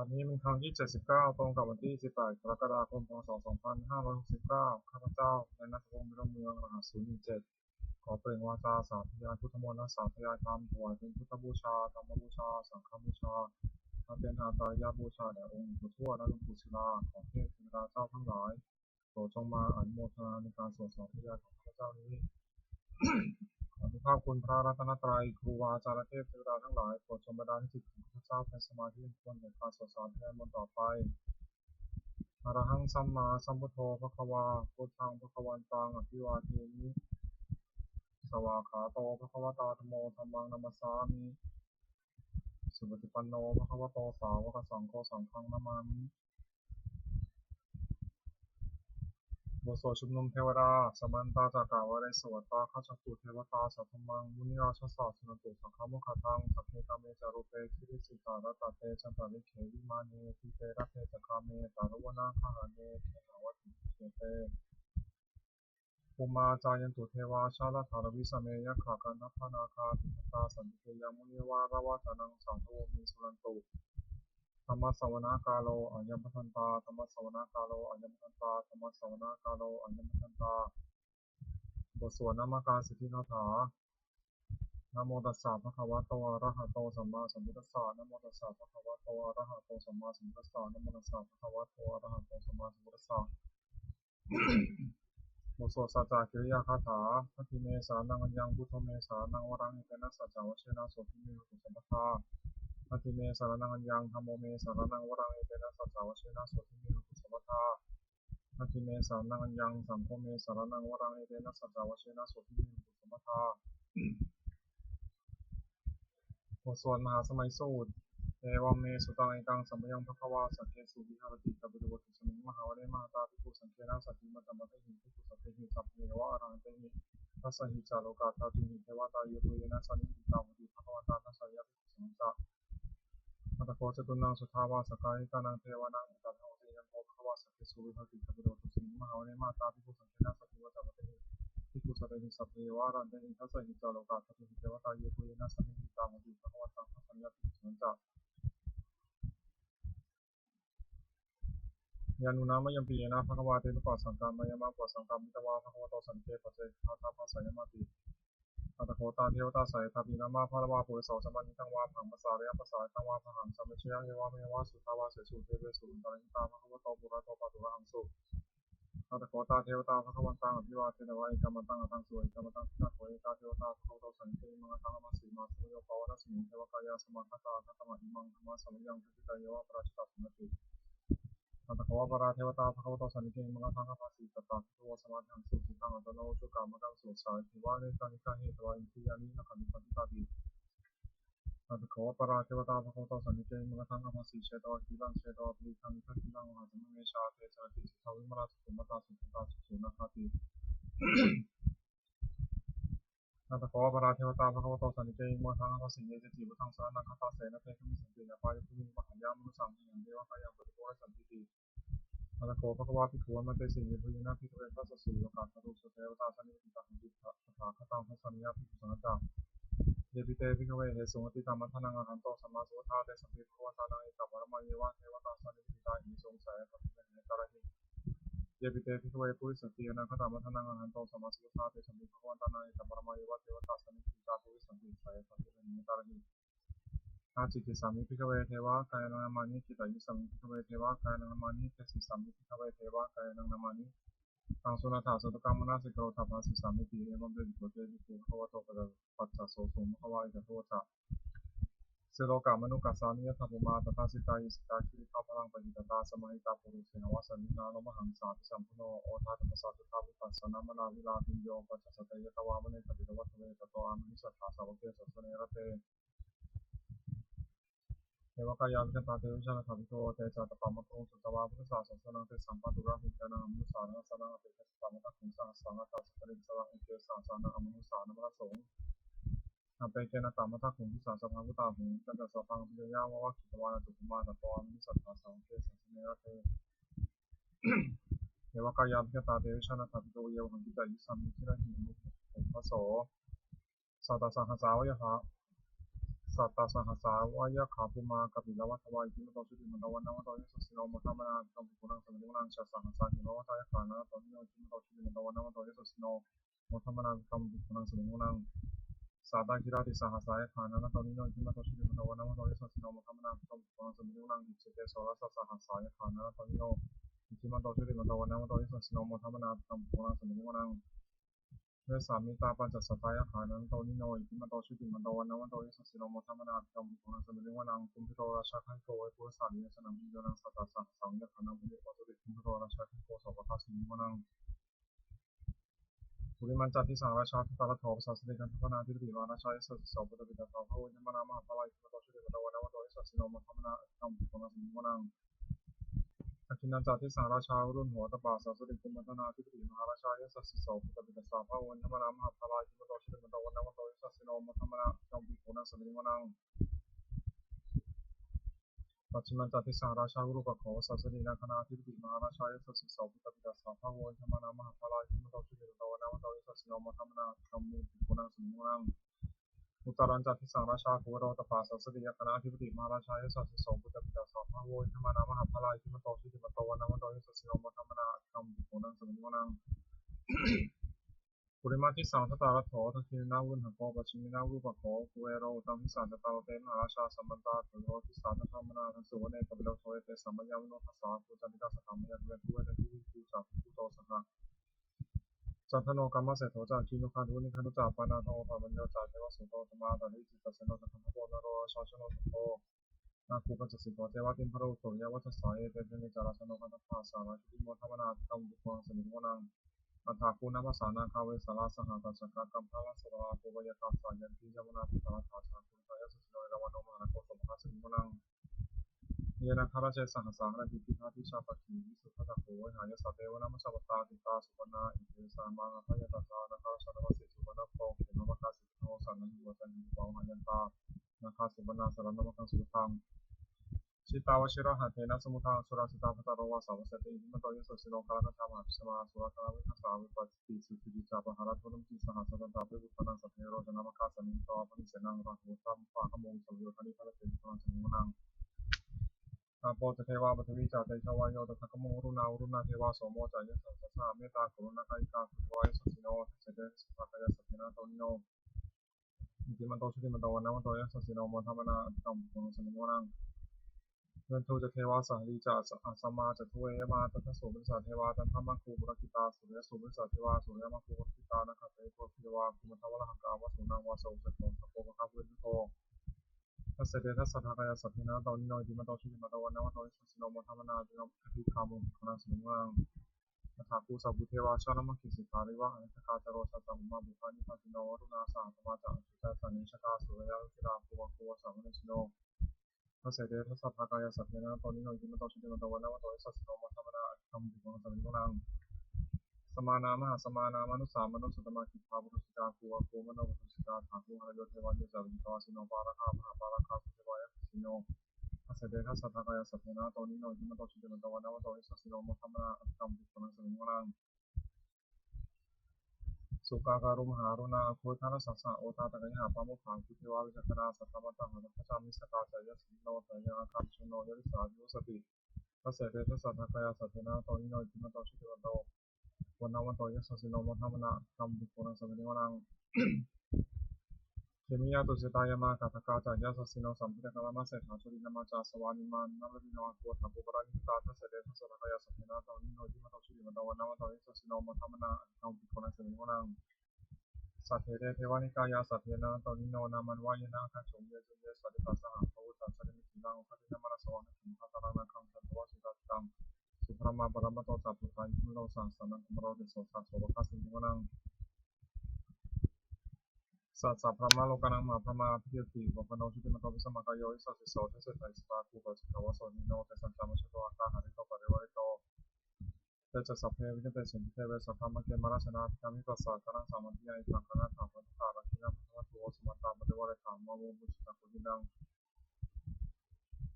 บัดนี้เป็นครั้งที่79ตรงกับวันที่18กรกฎาคมพศ2569ข้าพเจ้านายณัฐพงษ์ มิตรเมืองรหัส017ขอเปล่งวาจาสาธยายพุทธมนต์และสาธยายธรรมถวายเป็นพุทธบูชาธรรมบูชาสังฆบูชาและเป็นอาตายบูชาแด่องค์หลวงปู่ทวดและหลวงปู่ศิลาขอเทพเทวดาเจ้าทั้งหลายโปรดจงมาอนุโมทนาในการสวดสาธยายของข้าพเจ้านี้ ขอทุกข้าคุณพระรัตนตรัยครูบาอาจารย์และเทพเทวดาทั้งหลายโปรดจงบันดาลให้จิตของข้าพเจ้าเป็นสมาธิควรแก่การสวดสาธยายมนต์ต่อไปอะระหังสัมมาสัมพุทโธภควาพุทธังภควันตังอภิวาเทมิสวากขาโตภควตาธัมโมธัมมังนัมสสามิสุปฏิปันโนภควโตสาวกสังโฆสังฆังนามามิบทสวดชุมนุมเทวดาสมันตาจากกล่าวไว้ในสวดตาข้าจักตุเทวตาสัทธมังมุนิราชสาสนตุสังฆมุขตังสัพเพกาเมจารุเปคิริสิตารัตเตชันตาลิเขวิมานีทิเตระเตจคาเมตารุวนาคหาเนเขหาวัตถิเขเตภูมาจายันตุเทวาชาลธารวิสเมยขะกันทัพพนาคาติตาสันติเกยังมุนิวาระวะตานังสังโฆมีสุรันตุธรรมสวนากาโลอัญญมัทันตาธรรมสวนากาโลอัญญมัทันตาธรรมสวนากาโลอัญญมัทันตาบทสวดนามการสิทธิคาถานะโมตัสสะภะคะวะโตอะระหะโตสัมมาสัมพุทธัสสะนะโมตัสสะภะคะวะโตอะระหะโตสัมมาสัมพุทธัสสะนะโมตัสสะภะคะวะโตอะระหะโตสัมมาสัมพุทธัสสะบทสวดสัจจกิริยาคาถาพัทธิเมสานังอัญญังพุทโธเมสานังวรังอิเตนะสัจจวชนะโสทิเมหุสัมปทาพัทธิเมสารนังอัญญังธัมโมเมสารนังวรังอิเตนะสัจจวชนะโสทิเมหุสัมปทาพัทธิเมสารนังอัญญังสังโฆเมสารนังวรังอิเตนะสัจจวชนะโสทิเมหุสัมปทาบทสวดมหาสมัยสูตรเอวัมเมสุตังเอกังสัมปยังภควาสักเกสุวิหารติตบุตรวัตถุสมิงมหาวเรมหาตาภิกขุสังเกนะสัตถิมัตตมัตถิภิกขุสัพเพหิสัพเพวะอรหันเตหิทัสสหิจาโลกาตาตุหิเทวตาเยปุเยนะสันนิติตาหุติภควตาทัสสะยะภิกขุสังฆะอัตถโคจตุนังสุทาวาสกายิกานังเทวานังอิตัตโหเตยังโภภควาสักเกสุวิหารติตบุตรวัตถุสมิงมหาวเรมหาตาภิกขุสังเกนะสัตถิมัตตมัตถิภิกขุสัพเพหิสัพเพวะอรหันเตหิทัสสะหิจาโลกาตาตุหิเทวตาเยปุเยนะสันนิติตาหุติภควตาทัสสะยะภิกขุสังฆะยานุนามยังปีนะภควาเตตุปัสสังกามายามะปัสสังกามิตวาภควโตสันเตปัจเจกาตาปัสสะยมติอัตถโคตาเทวตาสายทัพพินามาภารวาปุริโสสัมมานิทังวาผังภาษาเรียภาษาทังวาผังสัมมิชยะเอวาเมวะสุทาวาเสสุเทเวสุตาริตาภควโตปุระโตปะตุระหังสุอัตถโคตาเทวตาภควันตังอภิวาเทนวะเอกามัตังอัตังสุเอกามัตังทิฏฐโขเอกาเทวตาภควโตสันติมังตังมัสสีมาสุโยปาวะสมิงเทวกายาสมังคตาคัตมะอิมังธรรมะสัมยังทิฏฐิกายะวะปราชิตาสมติอัตถโควปราเทวตาภควโตสันติมังตังคัปสีตตาภควสมาธิสุจิตังอัตโนจุกามกังสุสายทิวาเนตันิกาเหตวาอินทิยานินะขันติปฏิตาติอัตถโควปราเทวตาภควโตสันติมังตังคัปสีเชตวะกิลังเชตวะปิคังนิคังกิลังมหาสมุเมชาเตชะติสุทวิมราสุมตาสุตาสุนาคติอัตถโควปราเทวตาภควโตสันติมังตังคัปสีเยจติบุตังสรณังคัตตาเสนะเตขมิสันติยาปายพุมิมหายามนุสังหิยังเดวะกายังปฏิโภคสันติติอัตถโคภควาภิกขุมัตเตสิเยปุยนะภิกขุเอตัสสะสุโลกาสตุสเทวตาสันนิติตังติตถาคตังทัสสะนิยาภิกขุสังฆะเยปิเตภิกขเวเหสุงติตัมมัทธังอรหันโตสัมมาสัมพุทธะเตสัมภิภควตานังอิตาปรมัยเยวะเทวตาสันนิติตาหิสงสัยสัพพิเมตระหิเยปิเตภิกขเวปุริสติอนาคตามัทธังอรหันโตสัมมาสัมพุทธะเตสัมภิภควตานังอิตาปรมัยเยวะเทวตาสันนิติตาปุริสัมภิสัยสัพพิเมตระหิอาจิกิสามิภิกขเวเทวะกายนังนามานิจิตายุสัมมิภิกขเวเทวะกายนังนามานิเตสิสามิภิกขเวเทวะกายนังนามานิตังสุนัตถาสุตกังมนาสิกโรทัพพสิสามิติเอวัมเดติโกเตติภูภวโตปัจจโสสุมภวะอิกโตจะเสโลกามนุกัสสานิยทัพพุมาตตาสิตายิสิตาคิริภาพลังปฏิตตาสมัยตาปุรุเสนวสันนินาโนมหังสาภิสัมพุโนโอทาธรรมสัจจุตาวิปัสสนามนาวิลาภิโยปัจจสเตยตวามเนตปิตวัตเวตโตอามิสัทธาสาวเกสัสเนรเตเทวกายาวิกันตาเทวิชานาถาภิโตเตจัตตปามะโคสุตวาพุทธศาสนานังเตสัมปัตุระหิกานังอมุสานังสนังอภิเกสตามะตังขุสังสังฆัสสะริสระอิเกสาสานังอมุสานมะสงอเปเกนะตามะตังขุทิสาสภาพุตตาหุกันตสัพพังพิยาวะวะกิตวานะตุกุมาตโตอามิสัทธาสาวเกสัสเนรเตเทวกายาวิกันตาเทวิชานาถาภิโตเยวหังกิจายุสัมมิทิระหิมุขโสสัตตสังฆสาวยะหะส สัตตาสหัสสาวายะขาภูมากัปิลวัฏวายกิมโตชุติมันตวันนวัตโยสัสสิโนมัทมนาตัมปิโกนังสมิโกนังชัสสหัสสาหิโนวัฏยะขานะตอนนี้กิมโตชุติมันตวันนวัตโยสัสสิโนมัทมนาตัมปิโกนังสมิโกนังสาตากิราติสหัสสายขานะตอนนี้กิมโตชุติมันตวันนวัตโยสัสสิโนมัทมนาตัมปิโกนังสมิโกนังอิจิเตโสรัสสหัสสายขานะตอนนี้กิมโตชุติมันตวันนวัตโยสัสสิโนมัทมนาตัมปิโกนังสมิโกนังเวสามิตาปัญจสัตตายขานันโตนิโนอิมันโตชุติมันโตวันนวันโตยสัสสิโนมัทมนาตัมปิโกนังสมิริวันังคุมพิโรราชาคันโตไวปุรสามิยสนามิโยนังสัตตาสังสังยขานังปุริปัสสิคุมพิโรราชาคันโตสัพพะสมิริวันังปุริมันจัตติสังราชาทุตระโถปสัสสิกันทัพนาทิฏฐิวาราชาสัสสะปุตตะปิตาภาพะวิญญามามหาภลายอิมันโตชุติมันโตวันนวันโตยสัสสิโนมัทมนาตัมปิโกนังสมิริวันังอคินันจัตติสังราชารุ่นหัวตบาสัสสิกุมัทนาทิฏฐิมหาราชาสัสสะปุตตะปิตาภาพะวิญญามามหาภลายอิมันโตชุติมันโตวันนวันโตยสัสสิโนมัทมนาตัมปิโกนังสมิริวันังปัจฉิมจัตติสังราชาอุรุปโขสัสสินาคณาธิปติมหาราชาสัสสิโสปุตตปิตาสาภาโวธรรมนามหาภลายคิมโตชุติโตวันนวันโตสัสสิโนมัทมนาตัมปิโกนังสมิริวันังอุตรัญจัตติสังราชาโกโรตปาสัสสิยคณาธิปติมหาราชาสัสสิโสปุตตปิตาสาภาโวธรรมนามหาภลายคิมโตชุติโตวันนวันโตสัสสิโนมัทมนาตัมปิโกนังสมิริวันังปุริมาทิสังทตารัตโถทัคินาวุนหโกปัจฉิมินาวุปโขกุเอโรตัมพิสันตตาเตมหาราชาสัมมันตาตุโรทิสาธรรมนาทันสุวเนกบิโลโทเตสัมมยาวิโนทัสสาภูจันติกาสธรรมยาเวทุเวเตทุวิภูจักภูโตสังฆจันทโนกรรมเสโถจาคีนุขันธุนิขันธุจาปานาโทปามัญโยจาเทวสุโตธรรมาตาลิจิตตเสโนตคันธโพนโรชาชโนตโพนาคูปัจจสิโตเทวติมพระอุตโตยวัชสายเตเตนิจาราชโนกันตภาสาราชุติโมธรรมนาตัมบุคคลสมิโมนังอัฏฐาคูนัมสานาคาเวสาราสหตัสสะกัมภาวะสวาภูวายตาสายันติยมุนาพุทธาธาชาคุตายสุสิโนยวันโนมหาโกสมภาสมิโมนังเยนะคาราเชสหัสสารติพิธาทิชาปคีวิสุทธะโขวิหายสัตเทวนามัสสวัตตาติตาสุปนาอิเทสามังอภัยตัสสานาคาชาตวสิสุปนาโปเขมมะคาสิโนสันนิวัจันติปาวหายันตานาคาสุปนาสารนมคังสุทังชิตาวชิระหัตเทนะสมุทังสุราสิตาภัตตารวาสาวเสติอิมันโตยสสิโนคาราชามหาพิสมาสุราคาวิคัสสาวิปัสติสุติจิจาปหารัตตุมติสหัสสันตาภิบุตนังสัพเพโรจนามคาสมิงโตปนิเสนังราหุตัมปะขโมงสวิโยคณิพัตติพลังสมิงนังอาโปเทวาปฐวิจาเตชวายโยตถะขโมรุณาเทวาโสโมจายสัสสะเมตตากรุณาคาอิกาสุวายสัสสิโนเสเดสสัพพะยสัพพินาโตนิโนอิติมันโตชุติมันโตวันนะวันโตยสัสสิโนมัทมนาตัมปุโนสมิงนังเวนทูจะเทวาสหลีจะอาสมาจะทุเอมาตัทสุบริษัทเทวาตันธรรมคูบุรกิตาสุริยสุบริษัทเทวาสุริยมาคูบุรกิตานะคะเตโกเทวาคุมทวรหังกาวสุนังวาสอุสโตตะโกมะคาบุริโตทัสเสเดทัสสะทากายสัพพินาตอนิโนจิมันโตชุติมันโตวันนะวันโตสัสสิโนมัทมนาจิโนอภิคามุขณะสมิงวังอัฏฐาภูสัพพุเทวาชานะมังคิสิทาริวะอนิทกาจโรสัตตัมมาบุพานิพาติโนวรุณาสาธมาจังสุจัสสนิชกาสุริยะวิราภูวะภูวะสัมมณิชโนทัสเสเดทัสสะทากายสัพพินาตอนิโนจิมันโตชุติมันโตวันนะวันโตสัสสิโนมัทมนาตัมปิโกสมิงวังสมานามหาสมานานุสามนุสุตมาคิภาบุรุสิกาภูวะภูมโนบุรุสิกาถาภูหะโยเทวะเยจาวิตาสิโนปาระคามหาปาระคาสุเทวายะสิโนทัสเสเดทัสสะทากายสัพพินาตอนิโนจิมันโตชุติมันโตวันนะวันโตสัสสิโนมัทมนาตัมปิโกสมิงวังสุกาการุมหารุณาโคทานาสัสสะโอทาตะกัยหาปามุขังคุเทวาวิจักราสัทธมัตตังหัตถจามิสกาจายสิโนทยังอาคัมชุโนยริสายุสติทัสเสเดทัสสะทากายสัพพินาตอนิโนจิมันโตชุติมันโตวันนาวันโตยัสสิโนมัทมนาตัมปิโกสมิงวังเขมิยาตุสิตายามาคาทกาจายาสสิโนสัมพุทธกาลมาเสถาชุรินามาจาสวานิมานนาลดิโนอัตโตทัพปุปรานิตาทัสเสเดทัสสะทากายสัพพินาตอนิโนจิมันโตชุติมันโตวันนาวันโตยัสสิโนมัทมนาตัมปิโกสมิงวังสัทเทเดเทวานิกายาสัทเทนะตอนิโนนามันวายนะคัจฉงเยจุเยสัตติตัสสะภวุตัสสะนิมิตินังคัจฉินามาสวะนะขิมพัตตานังคังสัตวะสิตัตตังสุภรมาปรมาโตสัพพุทธายิมโลสังสนังคุมโรติโสสัสโสวะคัสสิมิวนังสัตสัพพรมาโลกานังมหาพรมาพิยติวัปโนชุติมันโตวิสมกายโยอิสัสสิโสเทเสตัยสตาคูปัสสิกาวะโสนิโนเตสัญจามชโตอาคาหาริโตปะเรวะริโตเตจะสัพเพวิญญเตสินเทเวสัพพมะเกมราชนาภิามิปัสสะกนังสามัญญาอิทังกนังธรรมะตาลักขิณะพัทวะตุโวสมัตตาปะเรวะริธามะโมมุชิตะกุญินัง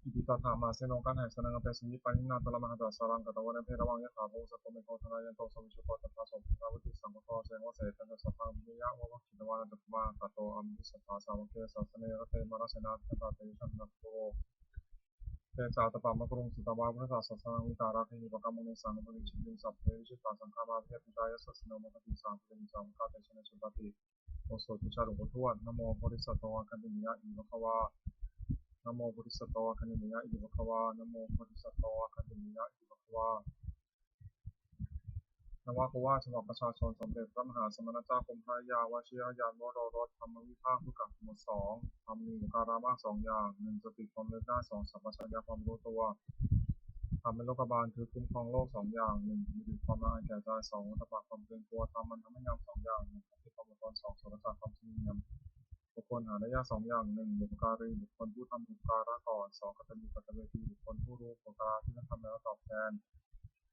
อิติตัสสะมาเสโนกันแห่งสนังเปสิยิปานินาตละมหาตัสสารังกัตวันเพระวังยะถาภูสัพพเมโคทนายันโตสมิชุโกตัสสะสมภาวติสังฆโตเสงวเสตันตัสสะพังมิยะวะวะคิตวานัตถวาตโตอัมพิสัทธาสาวเกสัสเนรเตมรสนาตตาเตชันนัตโตเตจาตปามะกรุงสุตวาพุทธสัสสะวิตาราภินิปกามุนิสังมุนิชิติสัพเพวิชิตาสังฆามาภิปิตายะสัสโนมะติสังพุทธิสังฆาเตชนะสุตติโอโสตุชาลุปทวดนะโมโพธิสัตว์คันติมิยะอิวะคะวานะโมโพธิสัตว์คันติมิยะอิวะคะวานะโมโพธิสัตว์คันติมิยะอิวะคะวานวากว่าฉบับประชาชนสมเด็จพระมหาสมณเจ้ากรมพระยาวชิรยานวโรรสธรรมวิภาคผู้กับหมวดสองทำมีอุการามาก2 อย่าง1สติความเร็วได้2สัมปชัญญะความรู้ตัวทำเป็นโลกบาลคือคุ้มครองโลก2 อย่าง1มีดีความละอายแก่ใจ2วัฏฏะความเกรงกลัวทำมันทำให้งาม2 อย่าง1ที่ความอดทน2สุรศักดิ์ความชื่นเนียมบุคคลหาได้ยาก2 อย่าง1บุพการีบุคคลผู้ทำบุพการะก่อน2กตัญญูกตเวทีบุคคลผู้รู้บุพการที่ทำแล้วตอบแทน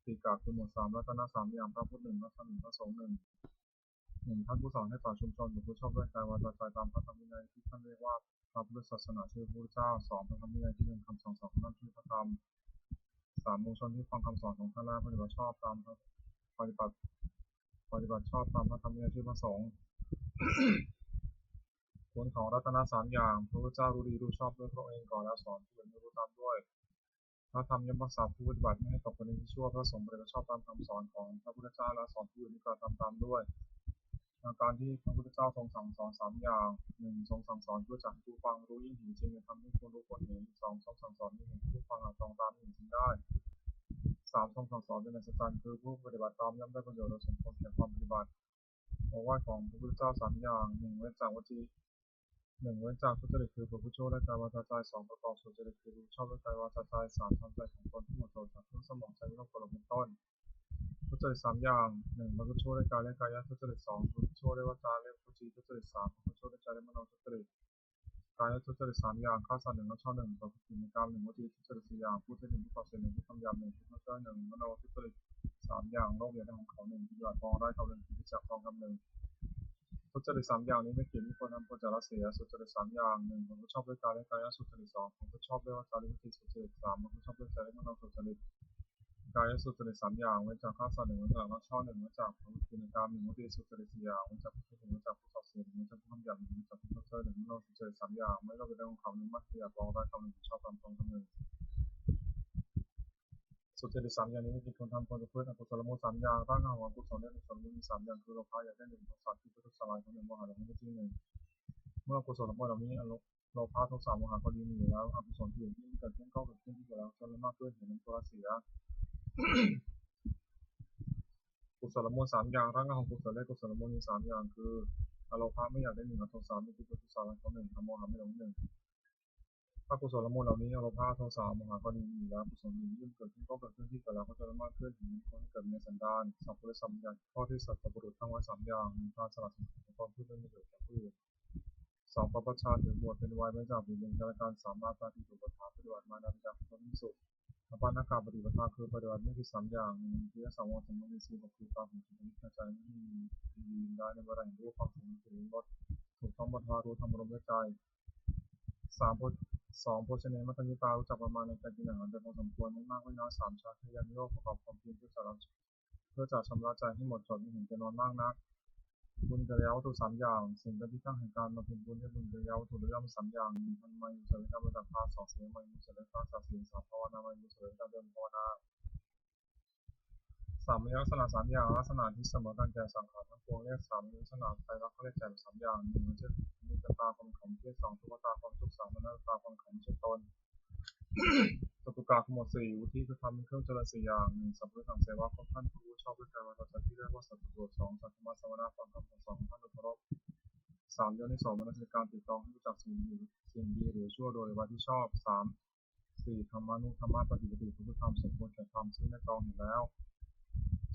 สี่กาคือหมวด3รัตนะ3 อย่างพระพุทธ1พระธรรม1พระสงฆ์1ท่านผู้สอนให้ต่อชุมชนหรือผู้ชอบด้วยกายวาจาใจตามพระธรรมวินัยที่ท่านเรียกว่าพระพุทธศาสนาชื่อพระพุทธเจ้า2พระธรรมวินัยที่1คำสั่งสอนของท่านชื่อพระธรรม3มวลชนที่ฟังคำสอนของท่านและปฏิบัติชอบตามปฏิบัติชอบตามพระธรรมวินัยชื่อพระสงฆ์ผลของรัตนะ3 อย่างพระพุทธเจ้ารู้ดีรู้ชอบด้วยพระองค์เองก่อนแล้วสอนผู้อื่นให้รู้ตามด้วยพระธรรมย่อมรักษาผู้ปฏิบัติไม่ให้ตกไปในที่ชั่วพระสงฆ์ปฏิบัติชอบตามคำสอนของพระพุทธเจ้าและสอนผู้อื่นให้กระทำตามด้วยอาการที่พระพุทธเจ้าทรงสั่งสอน3 อย่าง1ทรงสั่งสอนเพื่อจะให้ผู้ฟังรู้ยิ่งเห็นจริงในธรรมที่ควรรู้ควรเห็น2ทรงสั่งสอนให้เห็นผู้ฟังอาจตรงตามเห็นจริงได้3ทรงสั่งสอนเป็นอัศจรรย์คือผู้ปฏิบัติตามย่อมได้ประโยชน์โดยสมควรแก่ความปฏิบัติโอวาทของพระพุทธเจ้า3 อย่าง1เว้นจากวจี1เว้นจากทุจริตคือประพฤติชั่วด้วยกายวาจาใจ2ประกอบสุจริตคือรู้ชอบด้วยกายวาจาใจ3ทำใจของตนที่หมดจดจากเครื่องสมองใจวิโรจน์เป็นต้นทุจริต3 อย่าง1ประพฤติชั่วด้วยกายและกายทุจริต2ประพฤติชั่วด้วยวาจาและวจีทุจริต3ประพฤติชั่วด้วยใจและมโนทุจริตกายทุจริต3 อย่างฆ่าสัตว์1ละช่อ1ประพฤติผิดในกาม1วจีทุจริต4 อย่างพูดเท็จ1พูดส่อเสียด1พูดคำหยาบ1พูดเพ้อเจ้อ1มโนทุจริต3 อย่างโลภอยากได้ของเขา1ปฏิบัติปองร้ายเขา1ที่จับปองกับ1ทุจริต3 อย่างนี้ไม่เกี่ยวไม่ควรทำควรจะละเสียสุจริต3 อย่าง1ประพฤติชอบด้วยกายและกายสุจริต2ประพฤติชอบด้วยวาจาและวจีสุจริต3ประพฤติชอบด้วยใจและมโนสุจริตกายสุจริต3 อย่างเว้นจากฆ่าสัตว์1เว้นจากลักช่อ1เว้นจากประพฤติผิดในกาม1วจีสุจริต4 อย่างเว้นจากพูดเท็จ1เว้นจากพูดส่อเสียด1เว้นจากพูดคำหยาบ1เว้นจากพูดเพ้อเจ้อ1มโนสุจริต3 อย่างไม่ต้องไปได้ของเขา1มักอยากปองร้ายเขา1ชอบตามตรง1สุจริต3 อย่างนี้ไม่กินควรทำควรจะเพื่ออกุศลมูล3 อย่างร่างกายของอกุศลและกุศลมูลมี3 อย่างคือโลภะอยากได้1โทสะที่ประทุษร้ายของ1โมหะและไม่จริง1เมื่ออกุศลมูลเหล่านี้โลภะโทสะโมหะก็ดีมีอยู่แล้วอกุศลอื่นที่เกิดขึ้นก็เกิดขึ้นที่เกิดแล้วจนมากขึ้นเห็นเป็นตัวเสียกุศลมูล3 อย่างร่างกายของกุศลและกุศลมูลมี3 อย่างคืออโลภะไม่อยากได้1อโทสะไม่คิดประทุษร้ายของ1อโมหะไม่หลง1ถ้ากุศลมูลเหล่านี้อโลภะโทสะโมหะก็ดีมีอยู่แล้วกุศลอื่นที่เกิดขึ้นก็เกิดขึ้นที่เกิดแล้วก็จะมากขึ้นเห็นเป็นคนที่เกิดในสันดานสัพพุริสสัมยัญข้อที่สัตว์บุรุษทั้งไว้3 อย่างมีการสละสิ่งของตนผู้เป็นประโยชน์แก่ผู้อื่น2ปปชฌาถือบวชเป็นวัยไม่จากบุญเรืองการการ3มาตราที่ถูกประทานปฏิบัติมานาจากคนที่สุดอปานากาปฏิปทาคือปฏิบัติไม่ผิด3 อย่าง1ที่สังวรสมมติ4คือตาหูจมูกลิ้นใจไม่มีดีได้ในเวลาเห็นรูปฟังเสียงถึงรสถูกต้องบรรทารู้ทำรมด้วยใจ3โภชเนมัตตญิตารู้จักประมาณในการกินอาหารโดยพอสมควรไม่มากไม่น้อย3ชาติยานิโรธประกอบความเพียรเพื่อจะชำระใจให้หมดจดไม่เห็นจะนอนมากนักบุญกิริยาวัตถุ3 อย่างสิ่งเป็นที่ตั้งแห่งการมาเป็นบุญด้วยบุญกิริยาวัตถุด้วยย่อม3 อย่าง1พันไมยุสเวกาประดับพา2เสียไมยุสเวกาสัตสี3ภาวนาไมยุสเวกาเดินภาวนา3ลักษณะ3 อย่างลักษณะที่เสมอกันแก่สังขารทั้งปวงเรียก3ลักษณะไตรลักษณ์ก็เรียกแก่3 อย่าง1ไม่ใช่นิจตาความขำเรียก2ทุกตาความทุกข์3อนัตตาความขำไม่ใช่ตนจตุกาขมวด4วุฒิคือทำเป็นเครื่องเจริญ4 อย่าง1สัพพุทธังเสวะครบท่านผู้ชอบด้วยการวาจาที่เรียกว่าสัตตุโส2สัตตมสวนาฟังคำสอนของท่านโดยเคารพ3โยนิโสมนสิการติดต่อให้รู้จักสิ่งดีหรือชั่วโดยว่าที่ชอบ3 4ธรรมานุธรรมะปฏิปติพุทธธรรมสมควรแก่ธรรมซึ่งได้กรองเห็นแล้ว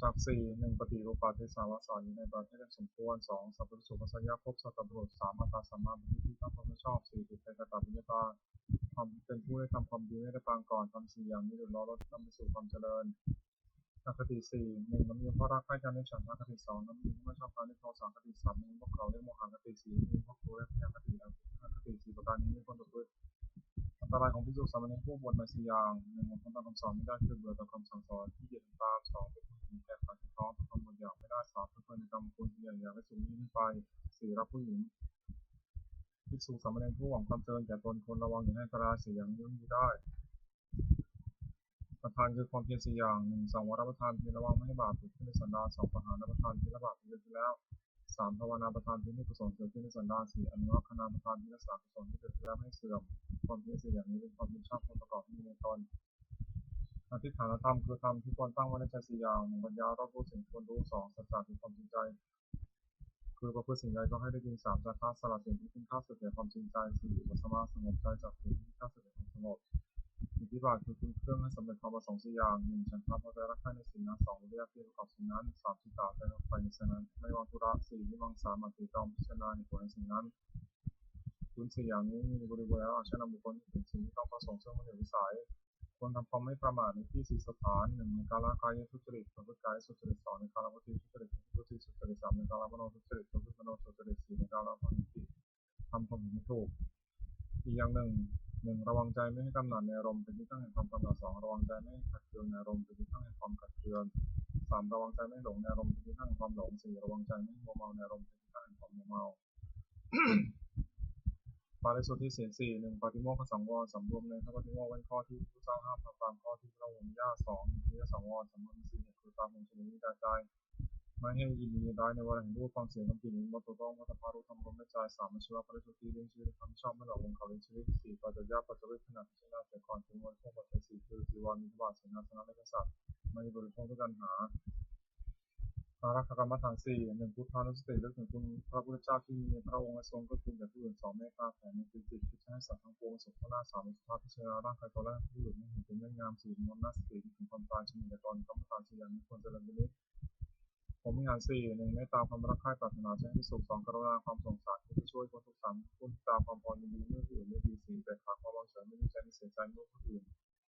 จาก4 1ปฏิรูปาเทศาวาสาอยู่ในประเทศสมควร2สัพพุทธสุปัสสยะภพสัตตบุรุษ3อัตตาสัมมาบุญที่ตั้งความไม่ชอบ4ติดใจกตบุญญาตาทำเป็นผู้ได้ทำความดีไม่ได้ปางก่อนทำ4 อย่างนี้หรือล้อรถนำไปสู่ความเจริญอคติ4 1น้ำมีเพราะรักใคร่กันในฉันทะคติ2น้ำมีไม่ชอบการในโทสะคติ3มีพวกเขาเรียกโมหะคติ4มีพวกรู้และพยาคติอคติ4ประการนี้มีคนประพฤติ อันตรายของภิกษุสามเณรผู้บวชใหม่4อย่าง1บางคนตามคำสอนไม่ได้คือเบื่อต่อคำสั่งสอนที่เกียจตาม2เป็นผู้หญิงแก่ขัดท้องทำคำบทอย่างไม่ได้3เป็นคนในกรรมควรใหญ่อยากและสูงยิ่งขึ้นไป4รับผู้หญิงภิกษุสามเณรผู้หวังความเจริญแก่ตนควรระวังอย่าให้กระไร4อย่างนี้มีได้ประธานคือความเพียร4อย่าง1สังวรประทานเพียรระวังไม่ให้บาปเกิดขึ้นในสันดาน2ประหารประทานเพียรละบาปเกิดขึ้นแล้ว3ภาวนาประทานเพียรให้กุศลเกิดขึ้นในสันดาน4อนุรักษณาประทานเพียรรักษากุศลที่เกิดขึ้นแล้วไม่ให้เสื่อมความเพียร4อย่างนี้เป็นความเป็นชอบความประกอบที่มีในตนอธิษฐานธรรมคือธรรมที่ควรตั้งไว้ในใจ4อย่าง1ปัญญารอบรู้สิ่งควรรู้2สัจจะคือความจริงใจคือประพฤติสิ่งใดก็ให้ได้ยิน3จาคะสละสิ่งที่เป็นข้าศึกแก่ความจริงใจ4อุปสมาสงบใจจากสิ่งที่ข้าศึกแก่ความสงบอิทธิบาทคือคุณเครื่องให้สำเร็จความประสงค์4อย่าง1ฉันทะพอใจรักใคร่ในสิ่งนั้น2วิริยะที่ประกอบสิ่งนั้น3จิตตะใจลงไปในสิ่งนั้นไม่วางธุระ4วิมังสามัตติตรอมพิจารณาเหตุผลในสิ่งนั้นคุณ4อย่างนี้มีบริบูรณ์แล้วอาจจะนำบุคคลที่เป็นสิ่งที่ต้องประสงค์ซึ่งมันอยู่วิสัยควรทำความไม่ประมาทในที่4สถาน1ในการละกายทุจริตประพฤติกายสุจริต2ในการละวจีทุจริตประพฤติสุจริต3ในการละมโนทุจริตประพฤติมโนสุจริต4ในการละความผิดทำความผิดถูกอีกอย่างหนึ่งระวังใจไม่ให้กำหนัดในอารมณ์เป็นที่ตั้งแห่งความกำหนัด2ระวังใจไม่ให้ขัดเคืองในอารมณ์เป็นที่ตั้งแห่งความขัดเคือง3ระวังใจไม่หลงในอารมณ์เป็นที่ตั้งแห่งความหลง4ระวังใจไม่มัวเมาในอารมณ์เป็นที่ตั้งแห่งความมัวเมาปาริสุทธิศีล1ปาฏิโมกขสังวรสำรวมในพระปาฏิโมกข์เป็นข้อที่พระเจ้าห้ามทำตามข้อที่พระองค์อนุญาต2อินทรียสังวรสำรวมใน4เหตุคือตามองค์ชนิดใจไม่ให้ยินดีได้ในวันแห่งรูปฟังเสียงคำกลิ่นลิ้มรสถูกต้องวัฏฏะรู้ทำลมในใจ3อาชีวะปริสุทธิเลี้ยงชีวิตความชอบไม่หลอกลวงเขาเลี้ยงชีวิต4ปัจจยปัจจวิขณะพิจารณาแต่ก่อนถึงวันพวกปัจจัย4คือจีวรมิถบาทเสนาสนะและกษัตริย์ไม่บริโภคด้วยกันหาอารักขกรรมฐาน1พุทธานุสติระลึกถึงคุณพระพุทธเจ้าที่มีพระองค์ทรงก็คุณแก่ผู้อื่น2เมตตาแผ่ในจิตคิดให้สัตว์ทั้งปวงสุขหน้า3สุภาพพิจารณาร่างกายตนและผู้อื่นไม่เห็นเป็นเรื่องงาม4มนนาสติถึงความตายชนิดตนกรรมฐาน4อย่างนี้ควรเจริญไปนิดผมมีงาน1เมตตาความรักใคร่ปรารถนาจะให้สุข2กรุณาความสงสารที่จะช่วยคนทุกข์3คุณตามความพอยินดีเมื่อผู้อื่นไม่ดี4แต่ขาดความวางเฉยไม่มีใจไม่เสียใจเมื่อผู้อื่น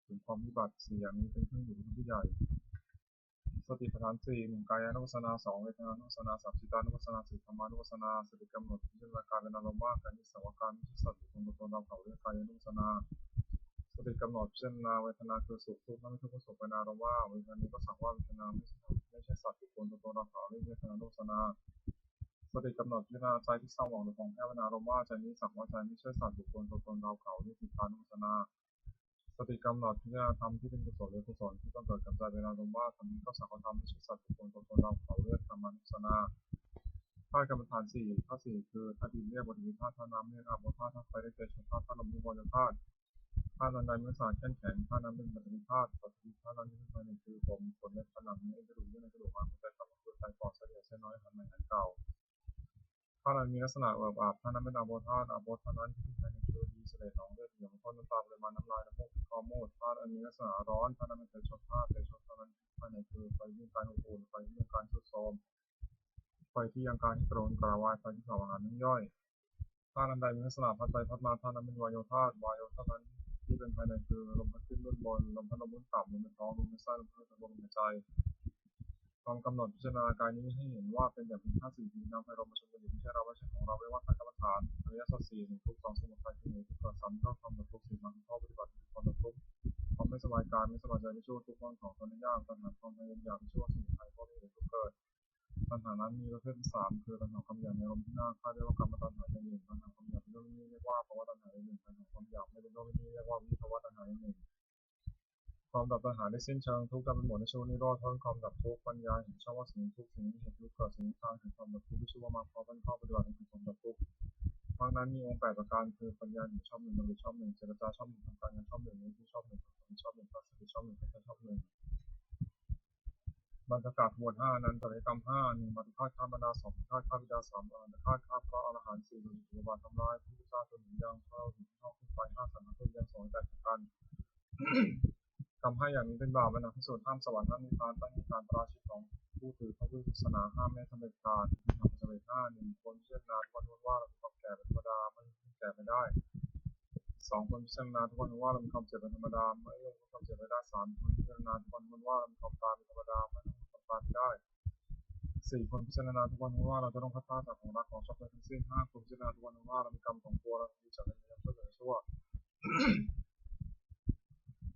ถึงความวิบัติ4อย่างนี้เป็นเครื่องอยู่ของผู้ใหญ่สติปัฏฐาน1กายานุปัสสนา2เวทนานุปัสสนา3จิตานุปัสสนา4ธรรมานุปัสสนาสติกำหนดพิจารณาการเป็นอารมณ์ว่าการมีสังวรการไม่ใช่สัตว์บุคคลตัวตนเราเขาเรียกกายานุปัสสนาสติกำหนดพิจารณาเวทนาคือสุขทุกข์ไม่ทุกข์ก็สุขเป็นอารมณ์ว่าเวทนานี้ก็สังว่าเวทนาไม่ใช่สัตว์บุคคลตัวตนเราเขาเรียกเวทนานุปัสสนาสติกำหนดพิจารณาใจที่เศร้าหมองหรือของแพ้เป็นอารมณ์ว่าใจนี้สังว่าใจไม่ใช่สัตว์บุคคลตัวตนเราเขาเรียกจิตานุปัสสนาสติกำหนดพิจารณาธรรมที่เป็นกุศลหรือกุศลที่ต้องเกิดกับใจเป็นอารมณ์ว่าธรรมนี้ก็สังว่าธรรมไม่ใช่สัตว์บุคคลตัวตนเราเขาเรียกธรรมานุปัสสนาธาตุกรรมฐานข้อ4คือธาตุดินเรียกบริธาตุธาตุน้ำเรียกอาโปธาตุธาตุไฟได้แก่ชนธาตุธาตุลมนิวรณ์ธาตุธาตุนั้นเป็นสารแข็งธาตุนั้นเป็นปฐวีธาตุธาตุนั้นเป็นภายในคือผมขนเล็บผนังเนื้อกระดูกเยื่อในกระดูกม้ามหัวใจตับไตปอดเส้นเลือดเส้นน้อยหันใหม่หันเก่าธาตุนั้นมีลักษณะเอิบอาบธาตุนั้นเป็นอาโปธาตุนั้นที่ภายในคือดีเสลดหนองเลือดเหนียวข้นน้ำตาปริมาณน้ำลายน้ำมูกคอมูดธาตุมีลักษณะร้อนธาตุนั้นเป็นเตโชธาตุธาตุนั้นภายในคือไฟยิ่งการอบอุ่นไฟยิ่งการชุดโทมไฟที่ยังการที่กระโดดกระวายไฟที่เผาอาหารไม่ย่อยธาตุอันใดมีลักษณะพัดไปพัดมาธาตุนั้นเป็นวายโยธาตุนั้นที่เป็นภายในคือลมพัดขึ้นด้านบนลมพัดลมบนต่ำลมในท้องลมในไส้ลมพัดลมในใจความกำหนดพิจารณากายนี้ให้เห็นว่าเป็นแบบเป็นธาตุสี่ที่นำให้เรามาชมกันอยู่ไม่ใช่เราไม่ใช่ของเราไม่ว่าการกรรมฐานอริยสัจ4 1ทุก2สมุทัยที่1ทุกเกิด3ก็ความดับทุก4มาข้อปฏิบัติความดับทุกความไม่สบายกายไม่สบายใจไม่ชั่วทุกข์ของตนยากปัญหาความพยายามไม่ชั่วสมุทัยเพราะมีทุกเกิดปัญหานั้นมีประเภท3คือปัญหาความอยากในอารมณ์ที่น่าฆ่าเรียกว่ากรรมตัณหาอย่างหนึ่งปัญหาความอยากเป็นโลกนี้เรียกว่าภวตัณหาอย่างหนึ่งปัญหาความอยากไม่เป็นโลกนี้เรียกว่าวิภวตัณหาอย่างหนึ่งความดับปัญหาได้สิ้นเชิงทุกข์ดับเป็นหมดในช่วงนิโรธพ้นความดับทุกข์ปัญญาเห็นชอบว่าสิ่งทุกข์สิ่งนี้เหตุทุกข์เกิดสิ่งทางถึงความดับทุกข์ที่ชื่อว่ามรรคเป็นข้อปฏิบัติถึงความดับทุกข์มรรคนั้นมีองค์8ประการคือปัญญาเห็นชอบ1ดำริชอบ1เจรจาชอบ1ทำการงานชอบ1นิพพิชอบ1ทำชอบ1ทัศน์ชอบ1ปัญญาชอบ1บรรพกาศหมวด5นั้นปริกรรม5 1บรรพาข้าบรรดา2ข้าข้าบิดา3บรรพาข้าพระอรหันต์4ดุจตุบาททำลายผู้ฆ่าจนถึงยังเท่าถึงนอกขึ้นไป5สันนิษฐานยัง2แต่ประการทำให้อย่างนี้เป็นบาปเป็นอกุศลห้ามสวรรค์ห้ามนิพพานตั้งนิพพานปราชิกของผู้ถือพระพุทธศาสนาห้ามไม่ทำเด็ดขาดทำเสด็จ1คนพิจารณาทุกวันว่าเรามีความแก่เป็นธรรมดาไม่แก่ไม่ได้2คนพิจารณาทุกวันว่าเรามีความเจ็บเป็นธรรมดาไม่ยอมความเจ็บไม่ได้3คนพิจารณาทุกวันว่าเรามีความตายเป็นธรรมดาไม่ยอมความตายไม่ได้4คนพิจารณาทุกวันว่าเราจะต้องพัฒนาจากของรักของชอบทั้งสิ้น5คนพิจารณาทุกวันว่าเรามีกรรมของตัวเรามีจากในยังชั่วเหลือชั่ว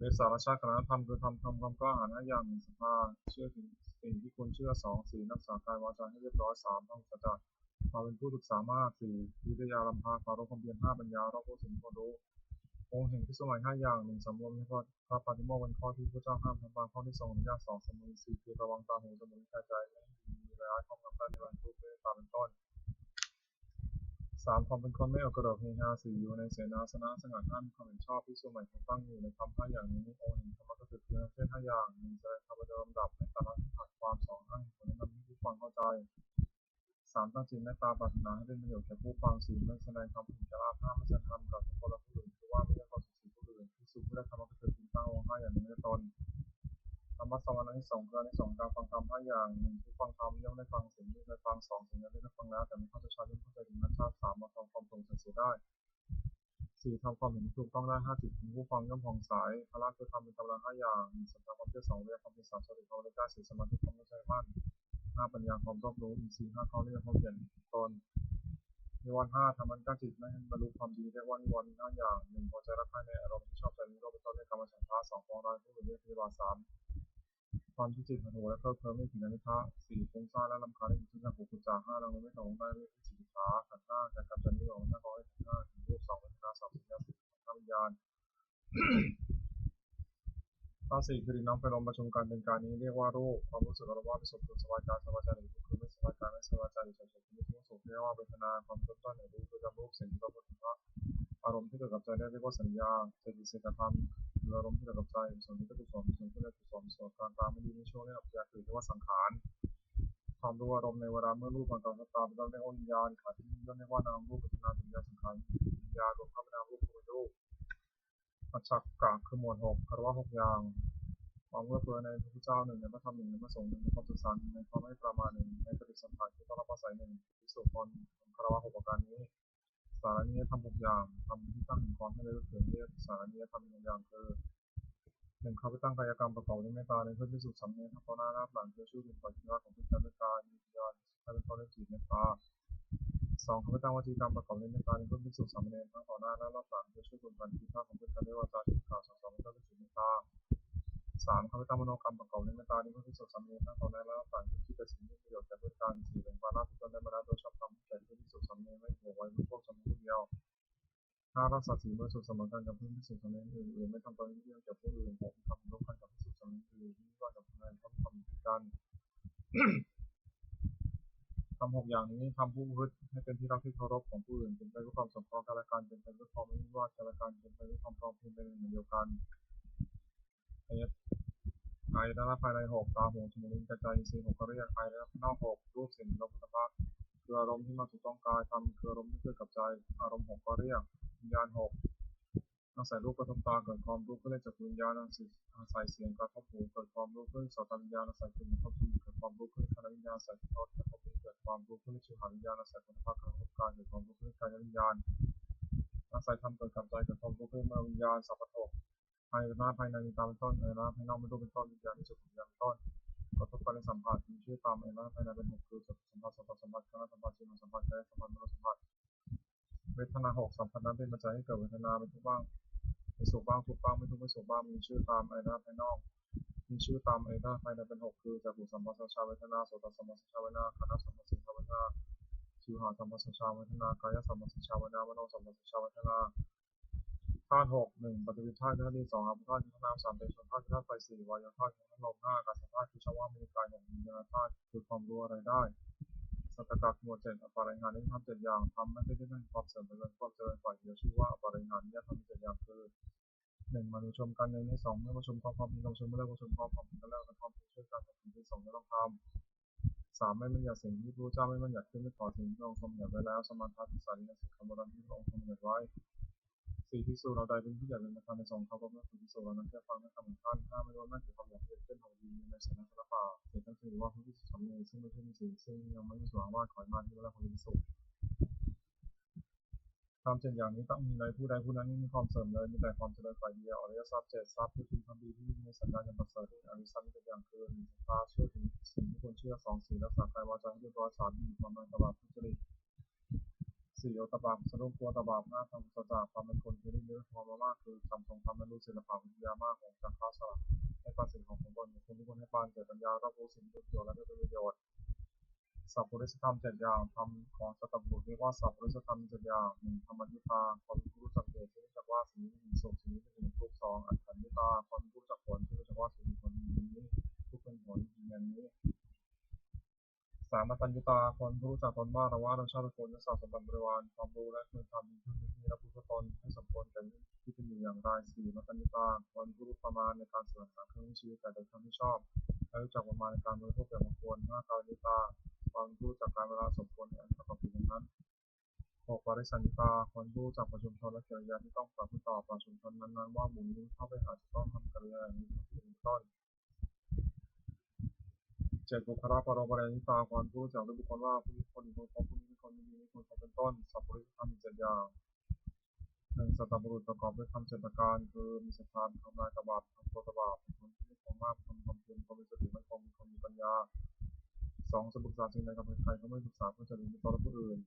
ในสารชาติคณะธรรมคือทำความกล้าหาญ5อย่าง1ศรัทธาเชื่อถึงสิ่งที่คุณเชื่อ2 4รักษากายวาจาให้เรียบร้อย3ทำสัจจะมาเป็นผู้ศึกษามาก4วิทยาลัมพาความรู้ความเพียร5ปัญญารอบรู้สิ่งที่ควรรู้องค์แห่งพิสมัย5อย่าง1สำรวมในพระปาฏิโมกข์เป็นข้อที่พระเจ้าห้ามทำตามข้อที่2อนุญาต2สมุน4คือระวังตาหูจมูกลิ้นกายใจไม่ให้มีร้ายความกำได้ในวันทุกข์ด้วยตามเป็นต้น3ความเป็นคนไม่เอากระโดดเฮฮา4อยู่ในเสนาสนะสงัด5มีความเห็นชอบพิสมัยของตั้งอยู่ในธรรม5อย่างนี้องค์แห่งธรรมก็คือเช่น5อย่าง1แสดงธรรมโดยลำดับในแต่ละที่ผ่านความ2ให้ผลแนะนำให้ผู้ฟังเข้าใจ3ตั้งจิตเมตตาปรารถนาให้เป็นประโยชน์แก่ผู้ฟัง4ไม่แสดงธรรมผู้อื่นจะลาภ5ไม่แสดงธรรมกับบุคคลและผู้อื่นคือว่าไม่ได้เข้าสู่ผู้อื่นพิสูจน์ผู้ได้ธรรมก็คือตั้งองค์5อย่างนี้ในตนธรรมะสวรรค์ที่2คือใน2การฟังธรรม5อย่าง1ผู้ฟังธรรมย่อมได้ฟังสิ่งที่ได้ฟัง2สิ่งที่ได้ฟังแล้วแต่ไม่เข้าใจชัดย่อมเข้าใจถึงนั้นชาติ3มาทำความตรงเสียได้4ทำความเห็นถูกต้องได้5จิตของผู้ฟังย่อมผ่องใสพละคือทำเป็นกำลัง5อย่าง1ศรัทธาความเชื่อ2เรียกความเป็น3สติความระลึกได้4สมาธิความเข้าใจมั่น5ปัญญาความรอบรู้4 5ข้อเรียกความเปลี่ยนตนนิวรณ์5ทำมันกั้นจิตไม่ให้บรรลุความดีเรียกว่านิวรณ์5อย่าง1พอใจรักใคร่ในอารมณ์ที่ชอบใจนิโรธเป็นต้นเรียกกรรมฉันทะ2ฟ้องร้ายผู้อื่นเรียกพยาบาท3ความที่จิตหดหู่และเพลิดเพลินไม่ถึงอนิจจ์4ฟุ้งซ่านและรำคาญในจิตที่หูกุจจา5ลังเลไม่ตรงได้เรียกวิจิกิจฉาขันธ์5การกำจัดนิวรณ์5ข้อให้ถึง5ถึงรูป2เวทนา3สัญญา4ธรรมวิญญาณข้อ4คือดินน้ำไฟลมประชุมกันเป็นการนี้เรียกว่ารูปความรู้สึกอารมณ์ว่าเป็นสุขคือสบายกายสบายใจหรือทุกข์คือไม่สบายกายไม่สบายใจหรือเฉยๆคือไม่ทุกข์สุขเรียกว่าเวทนาความต้นต้นหรือรู้คือจำรูปเสียงที่เราพูดถึงว่าอารมณ์ที่เกิดกับใจเรียกว่าสัญญาเจตสิกธรรมคืออารมณ์ที่เกิดกับใจส่วนนี้ก็กุศลส่วนที่เรียกกุศลส่วนการตามไม่ดีไม่ชั่วเรียกว่าปัญญาคือเรียกว่าสังขารความรู้อารมณ์ในเวลาเมื่อรูปมันกำลังตามเป็นเรียกว่าวิญญาณขันธ์ที่เรียกว่านามรูปปัจจุบันวิญญาณสังขารวิญญาณรวมเข้าเป็นนามรูปคือรูปปัจจักกะคือหมวด6คารวะ6อย่างความเมื่อเฟื้อในพระพุทธเจ้า1ในพระธรรม1ในพระสงฆ์1ในความศึกษา1ในความไม่ประมาท1ในปฏิสัมพันธ์ที่ต้องรับอาศัย1ภิกษุพรคารวะ6ประการนี้สารณียธรรม6อย่างทำที่ตั้งแห่งความให้ระลึกถึงเรียกสารณียธรรม1อย่างคือ1เขาไปตั้งกายกรรมประกอบด้วยเมตตาในเพื่อพิสูจน์สำเนียงทั้งต่อหน้าหลังเพื่อช่วยดึงปล่อยชีวิตของผู้การด้วยกายมีวิญญาณให้เป็นต้นด้วยจิตเมตตา2เขาไปตั้งวจีกรรมประกอบด้วยเมตตาในเพื่อพิสูจน์สำเนียงทั้งต่อหน้าและรอบหลังเพื่อช่วยดึงปล่อยชีวิตของผู้การด้วยวาจาที่กล่าวสั่งสอนเป็นต้นด้วยจิตเมตตา3เขาไปตั้งมโนกรรมประกอบด้วยเมตตาในเพื่อพิสูจน์สำเนียงทั้งต่อหน้าและรอบหลังเพื่อที่จะสิ่งที่ประโยชน์แก่ผู้การ4เป็นวาระที่ตนได้มาแล้วโดยชอบธรรมแก่ผู้พิสูจน์สำเนียงไม่หัวไว้ไม่พวกสมมุติเดียว5รักษาศีลบริสุทธิ์เสมอกันกับผู้พิสูจน์สำเนียงอื่นๆไม่ทำตนที่เยี่ยงแก่ผู้อื่น6ทำร่วมกันกับพิสูจน์สำเนียงอื่นที่ว่ากับคนอื่นต้องทำกันทำ6อย่างนี้ทำผู้ประพฤติให้เป็นที่รักที่เคารพของผู้อื่นเป็นไปด้วยความสงเคราะห์กันและกันเป็นไปด้วยความไม่วิวาทกันและกันเป็นไปด้วยความพร้อมเพรียงเป็นหนึ่งเดียวกันอายตนะภายใน6ตาหูจมูกลิ้นกายใจอินทรีย์6ก็เรียกอายตนะภายนอก6รูปเสียงรสผลิตภัณฑ์คืออารมณ์ที่มาถูกต้องกายทำคืออารมณ์ที่เกิดกับใจอารมณ์6ก็เรียกวิญญาณ6อาศัยรูปกระทบตาเกิดความรู้ก็เรียกจักรวิญญาณอาศัยเสียงกระทบหูเกิดความรู้ก็เรียกโสตวิญญาณอาศัยกลิ่นกระทบจมูกเกิดความรู้ก็เรียกคานวิญญาณอาศัยรสกระทบลิ้นเกิดความรู้ก็เรียกชิวหาวิญญาณอาศัยผลิตภัณฑ์กระทบกายเกิดความรู้ก็เรียกกายวิญญาณอาศัยธรรมเกิดกับใจเกิดความรู้ก็เรียกมโนวิญญาณสัพพะอายตนะภายในมีตาเป็นต้นอายตนะภายนอกไม่รู้เป็นต้นวิญญาณที่สุดวิญญาณเป็นต้นกระทบกันในสัมผัสมีชื่อตามอายตนะภายในเป็น6คือจักขุสัมผัสโสตสัมผัสคานสัมผัสชิวสัมผัสกายสัมผัสมโนสัมผัสเวทนา6สัมผัสนั้นเป็นปัจจัยให้เกิดเวทนาเป็นทุกข์บ้างเป็นสุขบ้างทุกข์บ้างไม่ทุกข์ไม่สุขบ้างมีชื่อตามอายตนะภายนอกมีชื่อตามอายตนะภายในเป็น6คือจักขุสัมผัสสัญชาเวทนาโสตสัมผัสสัญชาเวทนาคานสัมผัสสัญชาเวทนาชิวหาสัมผัสสัญชาเวทนากายสัมผัสสัญชาเวทนามโนสัมผัสสัญชาเวทนาธาตุ6 1ปฏิวิธาตุธาตุที่2อาภธาตุคือน้ำ3เตโชธาตุคือธาตุไฟ4วายธาตุคือลม5อากาศธาตุคือช่องว่างมีกาย6วิญญาณธาตุคือความรู้อะไรได้สัตตกักหมวด7อปาริหารนิธรรม7อย่างทำไม่ได้ด้วยความเสริมไปเลยความเจริญฝ่ายเดียวชื่อว่าอปาริหารนิธรรม7อย่างคือ1มาดูชมกันใน2เมื่อประชุมพร้อมพร้อมกันประชุมเมื่อเลิกประชุมพร้อมพร้อมกันแล้วกันพร้อมช่วยกันทำที่2ไม่ต้องทำ3ไม่บัญญัติสิ่งที่พระเจ้าไม่บัญญัติขึ้นไม่ขอสิ่งที่พระองค์ทรงบัญญัติไว้แล้วสมาทานสารีนสิกขาบทที่พระองค์ทรงบัญญัติไว้4ภิกษุเราใดเป็นผู้ใหญ่เป็นประธานใน2เขาก็ไม่ถือภิกษุเรานั้นแค่ฟังและทำของท่าน5ไม่รู้นั่นคือความอยากเกิดขึ้นของดีในสถานป่าเสร็จทั้งถือว่าผู้ที่สำเนียงซึ่งไม่ใช่มีสิ่งซึ่งยังไม่มีส่วนว่าขอมาที่เวลาของภิกษุทำ7อย่างนี้ต้องมีในผู้ใดผู้นั้นไม่มีความเสริมเลยมีแต่ความเจริญฝ่ายเดียวอริยทรัพย์7ทรัพย์คือคุณความดีที่มีสัญญาอย่างประเสริฐอริยทรัพย์7อย่างคือ1ศรัทธาเชื่อถึงสิ่งที่ควรเชื่อ2 4รักษากายวาจาให้เรียบร้อย3มีความไม่ประมาททุจริต 4โอตบะสรุปตัวตบะหน้าทำสัจจะความเป็นคนที่ได้เนื้อความมากคือทำทรงทำให้รู้ศิลปะวิทยามากของจากข้าวสลับให้การสิ่งของคนคนคนทุกคนให้บ้านเกิดปัญญารับรู้สิ่งที่เกี่ยวและได้ประโยชน์สัพพุริสธรรม7อย่างทำของสัตบุรุษเรียกว่าสัพพุริสธรรม7อย่าง1ธรรมยุตาความรู้จักเหตุที่รู้จักว่าสิ่งนี้มีสุขสิ่งนี้เป็นทุกข์2อัตถัญญุตาความรู้จักผลที่รู้จักว่าสิ่งนี้ผลนี้ทุกเป็นผลอย่างนี้3อตัญญูตาคนรู้จักตนว่าเราว่าเราชอบเป็นคนและสะสมบัติบริวารความรู้และคุณธรรมที่มีรับรู้ตนให้สมควรแก่ที่เป็นอยู่อย่างไร4อตัญญูตาคนรู้ประมาณในการแสวงหาเครื่องชีวิตแต่โดยทำที่ชอบและรู้จักประมาณในการบริโภคอย่างควร5การยุตาความรู้จักการเวลาสมควรแก่ประกอบกิจนั้น6ปริสัญญาตาคนรู้จักประชุมชนและกิริยาที่ต้องประพฤติต่อประชุมชนนั้นๆว่าหมู่นี้เข้าไปหาจะต้องทำกิริยาอย่างนี้เป็นต้น7บุคลาภรปริยตาความรู้จักด้วยบุคคลว่าผู้นี้คนนี้คนผู้นี้คนนี้คนเป็นต้นสัพพุริสธรรม7อย่าง1สัตบุรุษประกอบด้วยธรรม7ประการคือมีศรัทธาทำลายบาปทำโทษบาปเป็นคนที่มีความมากคนความเพียรคนมีสติไม่คงคนมีปัญญา2จะปรึกษาสิ่งใดกับใครก็ไม่ปรึกษาเพื่อจะหลีกตนและผู้อื่น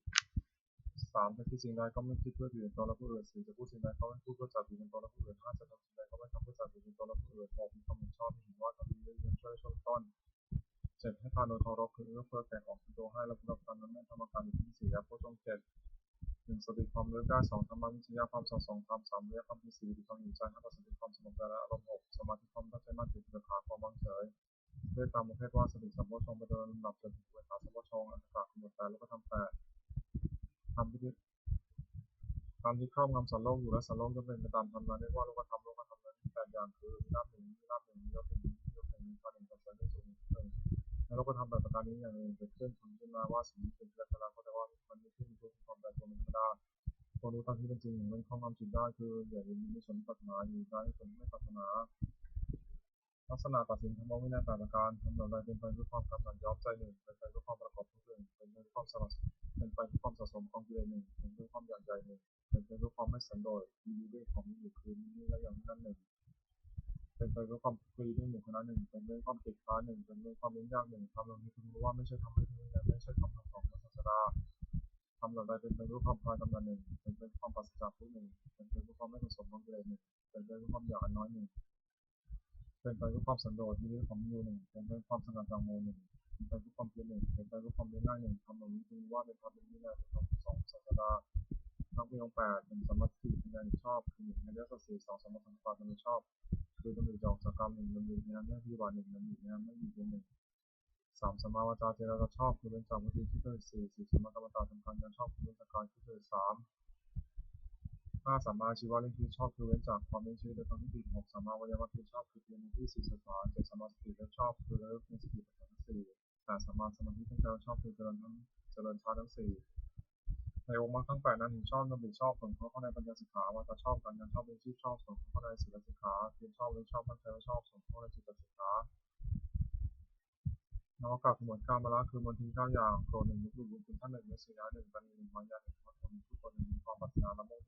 3จะคิดสิ่งใดก็ไม่คิดเพื่ออื่นตนและผู้อื่น4จะพูดสิ่งใดก็ไม่พูดเพื่อจับผิดตนและผู้อื่น5จะทำสิ่งใดก็ไม่ทำเพื่อจับผิดตนและผู้อื่น6มีความเห็นชอบมีเห็นว่าทำดีเรื่องช่วยชนต้น7ให้ทานโดยเคารพคือเพื่อแก่ของตัวให้และผู้รับทานนั้นไม่ทำอาการที่4ผู้ทรง7 1สติความรู้ได้2ธรรมวิทยาความ2ธรรม3วิทยาความที่4ความอยู่ใจ5สติความสงบใจและอารมณ์6สมาธิความตั้งใจมั่นถือขาความวางเฉยด้วยตามประเภทว่าสติสัมโพชฌงค์ไปโดยลำดับจนถึงเวทาสัมโพชฌงค์อันตรากำหนดแต่แล้วก็ทำ8ทำที่ครอบงำสัตว์โลกอยู่และสัตว์โลกย่อมเป็นไปตามธรรมนั้นเรียกว่าโลกธรรมนั้น8อย่างคือวิราช1วิราช1ยศ1ยศ1การ1กับเสริญสูง1ในโลกธรรม8ประการนี้อย่างหนึ่งเกิดขึ้นผลขึ้นมาว่าสิ่งนี้เป็นเรื่องธรรมดาก็แต่ว่ามันไม่ขึ้นทุกความแปรปรวนธรรมดาคนรู้ตามที่เป็นจริงมันครอบงำจิตได้คืออย่าลืมมีสนปรารถนาอยู่ได้สนไม่ปรารถนาลักษณะตัดสินธรรมวินัย8ประการทำโดยเป็นไปด้วยความกำหนัดย้อมใจ1เป็นไปด้วยความประกอบทุก1เป็นไปด้วยความสลัดเป็นไปด้วยความสะสมของกิเลส1เป็นไปด้วยความอยากใหญ่1เป็นไปด้วยความไม่สันโดษมีด้วยของมีอยู่คืนนี้และอย่างนั้น1เป็นไปด้วยความฟรีด้วยหมู่คณะ1เป็นไปด้วยความติดค้า1เป็นไปด้วยความยุ่งยาก1ทำลงที่คุณรู้ว่าไม่ใช่ทำให้คุณไม่ใช่คำของพระศาสดาทำเหล่าใดเป็นไปด้วยความพลายกำลัง1เป็นไปด้วยความปราศจากทุก1เป็นไปด้วยความไม่ผสมของกิเลส1เป็นไปด้วยความอยากน้อย1เป็นไปด้วยความสันโดษมีด้วยความมีอยู่1เป็นไปด้วยความสงัดจากโม1เป็นไปด้วยความเพียร1เป็นไปด้วยความเลี้ยงง่าย1ทำเหล่านี้คุณว่าเป็นธรรมเป็นวินัยเป็นธรรมของศาสดาทั้งปีองค์8 1สัมมาทิฏฐิเป็นอย่างชอบคือ1ในเรื่องสัตย์2สัมมาสังกัปเป็นชอบคือดำริออกจากกรรม1ดำริในนั้นไม่ปฏิบัติ1ดำริในนั้นไม่อยู่เป็น1 3สัมมาวาจาเจริญชอบคือเป็นจากวิธีที่เกิด4สัมมากรรมตาสำคัญยังชอบคือเป็นจากการที่เกิด3 5สัมมาชีวะเรื่องที่ชอบคือเว้นจากความเป็นชีวิตโดยความที่ผิด6สัมมาวิญญาณที่ชอบคือเพียรในที่4สถาน7สัมมาสติเรื่องชอบคือระลึกในสติปัฏฐานทั้ง4 8สัมมาสมาธิทั้งใจชอบคือเจริญฌานทั้ง4ในองค์มรรคทั้ง8นั้นเห็นชอบดำริชอบส่วนเข้าในปัญญาสิกขาวาจาชอบการงานชอบเป็นชีพชอบส่วนเข้าในศีลสิกขาเพียรชอบเรื่องชอบตั้งใจชอบส่วนเข้าในจิตสิกขานอกจากหมวดการมาละคือมนทิ9อย่างโกรธ1บุญคุณท่าน1เมสยา1ปัญญ1มายา1มรรค1ทุกคนมีความปรารถนาละโมบ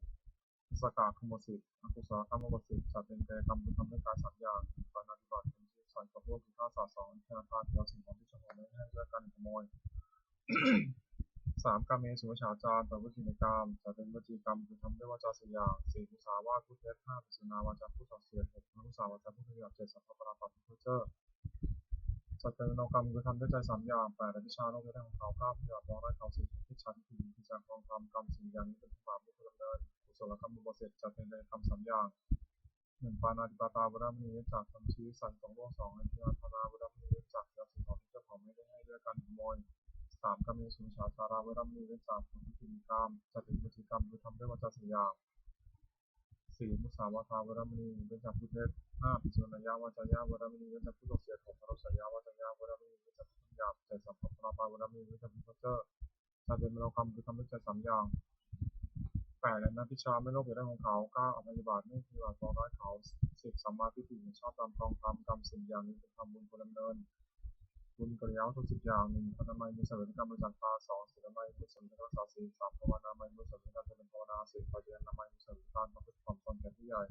1สกาขโมสิอกุศลกรรมบสิจะเป็นแก่กรรมคือทำให้กาย3อย่างปานาติบาตเป็นชีวิตสัตว์กับพวกคือฆ่าสัตว์2อันเทนาทานเราสิ่งของที่จะขโมยให้ด้วยการขโมย3กามเมสุวิชฌาจารประพฤติในกามจะเป็นวจีกรรมคือทำด้วยวาจา4อย่าง4มุสาวาทพูดเท็จ5ปิสุนาวาจาพูดส่อเสียด6มุสาวาจาพูดเท็จ7สัพพะปราปัตพูดเจ้อสัจเจโนกรรมคือทำด้วยใจ3อย่าง8อภิชาโลกได้ของเขา9พยาบาทได้เขา10พิชาที่ผิดพิจารกองทำกรรม4อย่างนี้เป็นบาปที่ดำเนินกุศลกรรมบุญเสร็จจะเป็นในคำ3อย่าง1ปานาติปาตาบุรมีจากทำชีวิตสัตว์2โลก2อันที่อาธนาบุรมีจากยาสิ่งของที่เจ้าของไม่ได้ให้ด้วยการขโมย3กามเมสุมิจฉาจาราบุรมีจากคนที่ผิดกรรมจะเป็นวจีกรรมคือทำด้วยวาจา4อย่าง4มุสาวาทาวรมณีเป็นจากพุทธเทศ5ปิสุนัยยาวาจายาวรมณีเป็นจากพุทธเสีย6พระรสยาวาจายาวรมณีเป็นจากพุทธหยาบ7สัพพะปราปาวรมณีเป็นจากพุทธเจ้าจะเป็นมโนกรรมคือทำด้วยใจ3อย่าง8และนัพิชาไม่โลภอยู่ได้ของเขา9อภัยบาตไม่ปฏิบัติต่อร้ายเขา10สัมมาทิฏฐิชอบตามกองกรรม4อย่างนี้เป็นทำบุญคนดำเนินบุญกิริยาทุก10อย่าง1อนามัยมือเสริมกรรมบริจาคทาน2ศีลไมยมือเสริมรักษาศีล3ภาวนาไมยมือเสริมการเจริญภาวนา4ปฏิญาณไมยมือเสริมการประพฤติความตนแก่ผู้ใหญ่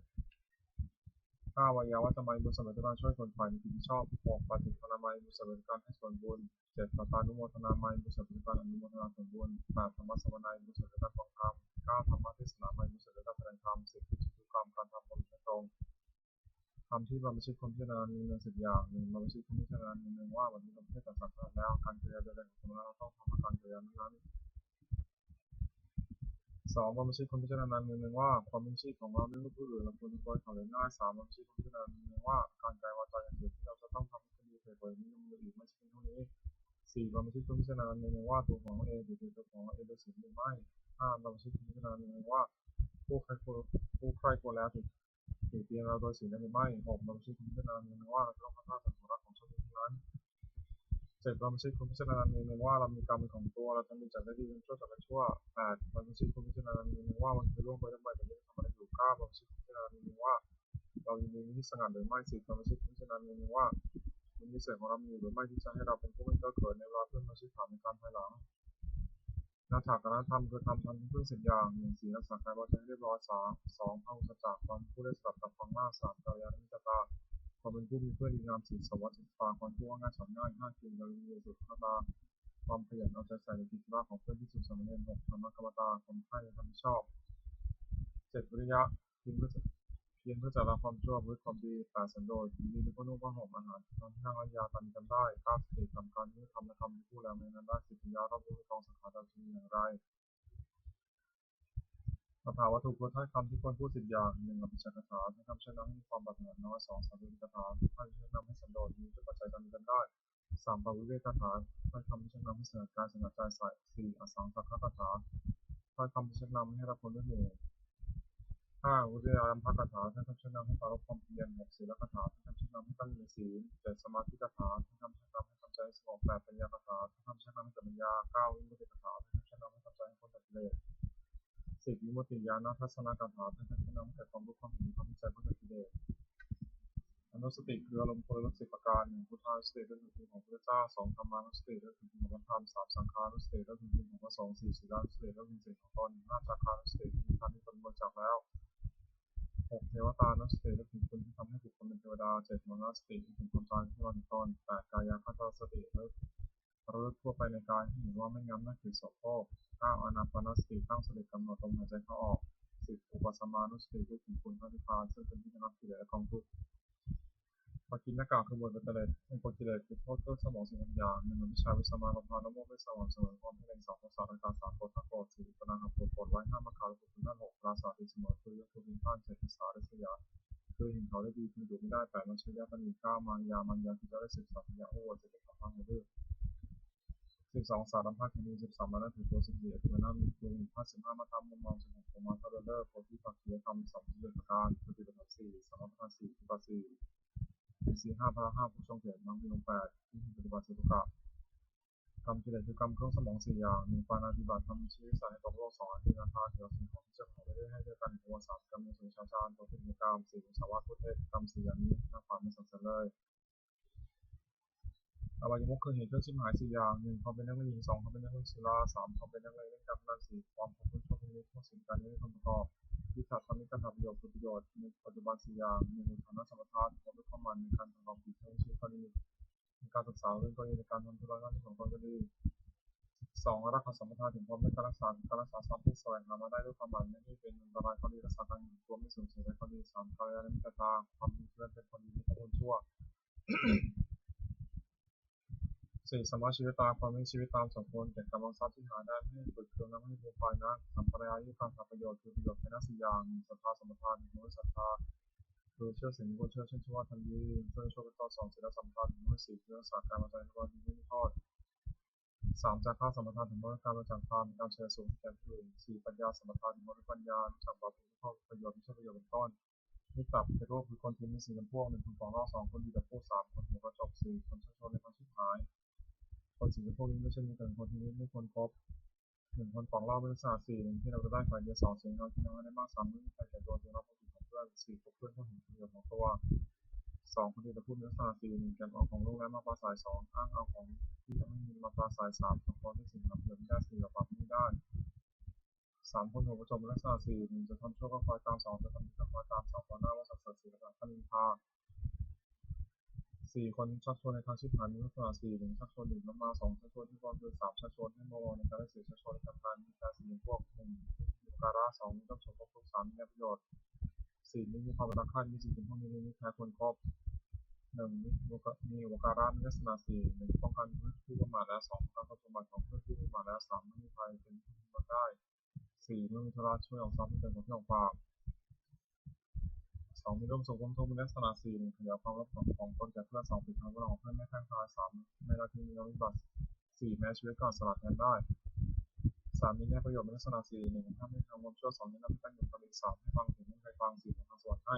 5. วายาวัจจะไมบุญสำเร็จด้วยการช่วยคนฝ่ายมีกิจที่ชอบ 6. ปฏิภาณาไมบุญสำเร็จด้วยการให้ส่วนบุญ 7. ปตานุโมทนาไมบุญสำเร็จด้วยการอนุโมทนาส่วนบุญ 8. ธรรมสวนาบุญสำเร็จด้วยการฟังธรรม 9. ธรรมเทศนาไมบุญสำเร็จด้วยการแสดงธรรม 10. กิจทุกกรรมการทำความตรงทำที่บรรพชิตคนพิจารณามีเงิน10 อย่าง 1. บรรพชิตคนพิจารณามีเงินว่าวันนี้เราไม่ได้ตัดสังขารแล้วการกิริยาใดๆของสมณะเราต้องทำการกิริยานั้น 2. บรรพชิตคนพิจารณามีเงินว่าความเป็นชีพของเราไม่รู้ผู้อื่นเราควรจะปล่อยเขาเลยง่าย 3. บรรพชิตคนพิจารณามีเงินว่าการกายวาจาอย่างเดียวที่เราจะต้องทำให้ดีเผยเผยนี้ยังมีอีกไม่ใช่เพียงเท่านี้ 4. บรรพชิตคนพิจารณามีเงินว่าตัวของเราเองหรือตัวของเราเองโดยสิ่งหรือไม่ 5. บรรพชิตคนพิจารณามีเงินว่าผู้ใครควรแล้วถือเตียงเราโดยสิ่งใดหรือไม่ 6. บรรพชิตคนพิจารณามีเงินว่าเราจะต้องพัฒนาสังคมรักของชนทั้งนั้น 7. บรรพชิตคนพิจารณามีเงินว่าเรามีกรรมเป็นของตัวเราจะมีจากได้ดีเป็นชั่วจากได้ชั่ว 8. บรรพชิตคนพิจารณามีเงินว่ามันคือล่วงไปทำไมแต่ไม่ได้ทำอะไรอยู่ 9. บรรพชิตคนพิจารณามีเงินว่าเรายินดีที่สงัดหรือไม่ 10. บรรพชิตคนพิจารณามีเงินว่ามันมีเศษของเรามีอยู่หรือไม่ที่จะให้เราเป็นผู้ไม่เก้อเขินในเวลาเพื่อนมาชิดถามในการภายหลังนาถากรณธรรมคือทำเพื่อ10 อย่าง 1. ศีลรักษากายวาจาให้เรียบร้อย 3. พระอุตจักความผู้ได้สดับตัดฟังมาก 3. กัลยาณมิตรตาความเป็นผู้มีเพื่อนดีงาม 4. สวัสดิ์ตาความพูดง่ายสอนง่าย 5. กินการมีสุขภาพความขยันเอาใจใส่ในกิจธุระของเพื่อนที่สุขสมณี 6. ธรรมกรรมตาความใคร่ในธรรมที่ชอบ 7. วิริยะเพียรเพื่อจะละความชั่วประพฤติความดี 8. สันโดษยินดีในผ้านุ่งผ้าห่มอาหารทำที่นั่งและยาตามมีกันได้ 9. สติทำการนี้ทำและคำที่พูดแล้วในนั้นได้ 10. ปัญญารอบรู้ในกองสังขารเราจะมีอย่างไรคาถาวัตถุพุทธให้คำที่ควรพูด10 อย่าง 1. อภิชาคาถาให้คำเช่นนั้นให้มีความปรารถนาน้อย 2. สัมภวิคาถาให้แนะนำให้สันโดษมีจุดปัจจัยตามมีกันได้ 3. ปวิเวกคาถาให้คำที่แนะนำให้สงัดกายสงัดใจใส่ 4. อสังสักขคาถาให้คำที่แนะนำให้รับผลด้วยหมู่ 5. วิริยะคาถาให้คำแนะนำให้ปรารบความเพียร 6. ศีลคาถาให้คำแนะนำให้ตั้งอยู่ในศีล 7. สมาธิคาถาให้คำแนะนำให้ทำใจให้สงบ 8. ปัญญาคาถาให้คำแนะนำให้เกิดปัญญา 9. วิมุตติคาถาให้คำแนะนำให้ทำใจให้พ้นจากกิเลส 10. วิมุตติญาณทัศนคาถาให้คำแนะนำให้เกิดความรู้ความเห็นความเข้าใจพ้นจากกิเลสอนุสติคืออารมณ์พลละ10 ประการ 1. พุทธานุสติด้วยคุณของพระเจ้า 2. ธรรมานุสติด้วยคุณของพระธรรม 3. สังฆานุสติด้วยคุณของพระสงฆ์ 4. ศีลานุสติด้วยคุณสิ่งของตน 5. จาคานุสติที่ทำให้ตนบริจาคแล้ว 6. เทวตานุสติด้วยคุณที่ทำให้บุคคลเป็นเทวดา 7. มรณสติที่ถึงความตายที่วันตน 8. กายคตาสติระลึกทั่วไปในกายให้เห็นว่าไม่งั้นนั่นคือโสโครก 9. อานาปานสติตั้งสติกำหนดลมหายใจเข้าออก 10. อุปสมานุสติด้วยคุณพระนิพพานซึ่งเป็นที่ระงับกิเลสและกองทุกข์ปกิณกะคือบทกิเลสองค์กิเลสคือโทษเครื่องสมองสิ่งอย่าง 1. วิชาวิสมาลภานโมไม่สม่ำเสมอความให้แรง2. ภาษาในการ3. โกรธโกรธ 4. ปนังหักโกรธไว้ 5. มคาลุคุณนั่น 6. ราศาสตร์ที่เสมอคือยักษ์ทุนท่าน 7. ทิสาริษยาคือเห็นเขาได้ดีคือดูไม่ได้ 8. มัชยะปณิ 9. มันยาคือจะได้ศึกษาพยาโอจะเป็นทางในเรื่อง 12. สารพัดคดี 13. มาแล้วถือตัวสิ่งเดียวคือน้ำมีตัว15. มาทำมุมมองสมองมาทะเลอร์โพธิปักเขียทำ2 ประการปฏิบัติ4 สมถะ4 ปฏิบัติ4 5 พระ5ผู้ทรงเกียรติน้องมีลง8ที่ปฏิบัติสุขะกรรมกิเลสคือกรรมเครื่องสมอง4 อย่าง 1. ปาณาติบาตทำชีวิตสายตกโลก 2. อธินาทานเกี่ยวกับสิ่งของที่เจ้าของไม่ได้ให้ด้วยกันหัว 3. กรรมในสุชาจารตัวที่มีกรรม 4. สวัสดิ์พุทธกรรม4 อย่างนี้น่าฝันไม่สังเสริญเลยอบายมุขคือเหตุเครื่องชิบหาย4 อย่าง 1. ความเป็นนักเลง 2. ความเป็นนักเลงสุรา 3. ความเป็นนักเลงเล่นการพนัน 4. ความพบคุณโชคนิมิตพวกสิ่งการนี้ไม่ประกอบวิสัชทำให้การทำประโยชน์คือประโยชน์ในปัจจุบัน4 อย่าง 1. ฐานะสมรรถนะความรู้ความมันในการประกอบกิจทั้งชีวิตการนิมิตในการศึกษาเรื่องกรณีในการทำธุระหน้าที่ของตนก็ดี 2. รักษาสมรรถนะถึงความไม่การรักษาทรัพย์ที่แสวงหามาได้ด้วยความหมายไม่ให้เป็นอันตรายข้อดีรักษาการเงินตัวไม่สูญเสียข้อดี 3. กัลยาณมิตรตาความมีเพื่อนเป็นคนดีไม่ทำคนชั่ว 4. สมาชีวิตตามความมีชีวิตตามสมควรแก่กำลังทรัพย์ที่หาได้ไม่ให้ฝึกเครื่องนั้นไม่ให้เป็นฝ่ายนักสัมปรายายุการหาประโยชน์คือประโยชน์แค่นั้น4 อย่าง 1. ศรัทธาสมรรถนะ 1. ศรัทธาคือเชื่อสิ่งที่ควรเชื่อเช่นว่าทันทีเพื่อช่วยเป็นต่อ 2. ศีลสัมปทาน 1. 4. เพื่อรักษาการวาจาและวาจาไม่มีโทษ 3. จาคะสมรรถนะถึงการประจักษ์ความการเฉลิมสูงแก่ผู้อื่น 4. ปัญญาสมรรถนะถึงปัญญาจากบาปเป็นข้อประโยชน์ไม่ใช่ประโยชน์เป็นต้นนิสัยคือโรคคือคนที่มี4 จำพวก 1. คนฟ้องเล่า 2. คนดีแต่พูด 3. คนหัวกระจก 4. คนชักชวนในทางชิบหายคน4 จำพวกนี้ไม่ใช่มีแต่คนที่ไม่ควรคบ 1. คนฟ้องเล่าไม่รู้ศาสตร์ 4. ที่เราจะได้ฝ่ายเดียว 2. เสียงเราที่น้อยได้มาก 3. ไม่มีใครแก่ตัวเราผู้ผิดของเพื่อน 4. พบเพื่อนผู้เห็นประโยชน์ของตัว 2. คนดีแต่พูดไม่รู้ศาสตร์ 4. 1. แก่เอาของลูกและมาปราศัย 2. อ้างเอาของที่ยังไม่มีมาปราศัย 3. สมควรที่สิ่งทำประโยชน์ไม่ได้ 4. เราปรับไม่ได้ 3คนหัวประจบลักษณะ4 1จะทำชั่วก็คอยตาม2จะทำดีก็คอยตาม2ต่อหน้าว่าสักเสริญ4ประการนินทา4คนชักชวนในทางชิบหายมีลักษณะ4 1ชักชวน1น้ำมา2ชักชวนที่ความคือ3ชักชวนให้โมในการได้4ชักชวนในการทานมีการ4พวก1มีการะ2มีต้องชมพวกทุก3มีประโยชน์4มีความรักใคร่มี4ถึงพวกนี้มีแค่คนครบ1มีอุปการะมีลักษณะ4 1ป้องกันผู้ประมาทและ2การสมบัติของเพื่อนผู้ประมาทและ3ไม่มีภัยเป็นผู้ประมาทได้4เมื่อมีธุระช่วยออกทรัพย์ให้เป็นของที่ออกฝาก2มีร่วมสุขร่วมทุกข์มีลักษณะ4 1ขยายความรับผิดของตนแก่เพื่อน2ปิดทางของเพื่อนไม่แข่งทาย3ไม่ละทิ้งมีวิบัติ4แม้ชีวิตก็สละแทนได้3มีแน่ประโยชน์มีลักษณะ4 1ถ้าไม่ทำความชั่ว2มีนับตั้งอยู่กับอีก3ให้ฟังถึงไม่ใครฟัง4ของทางสวดให้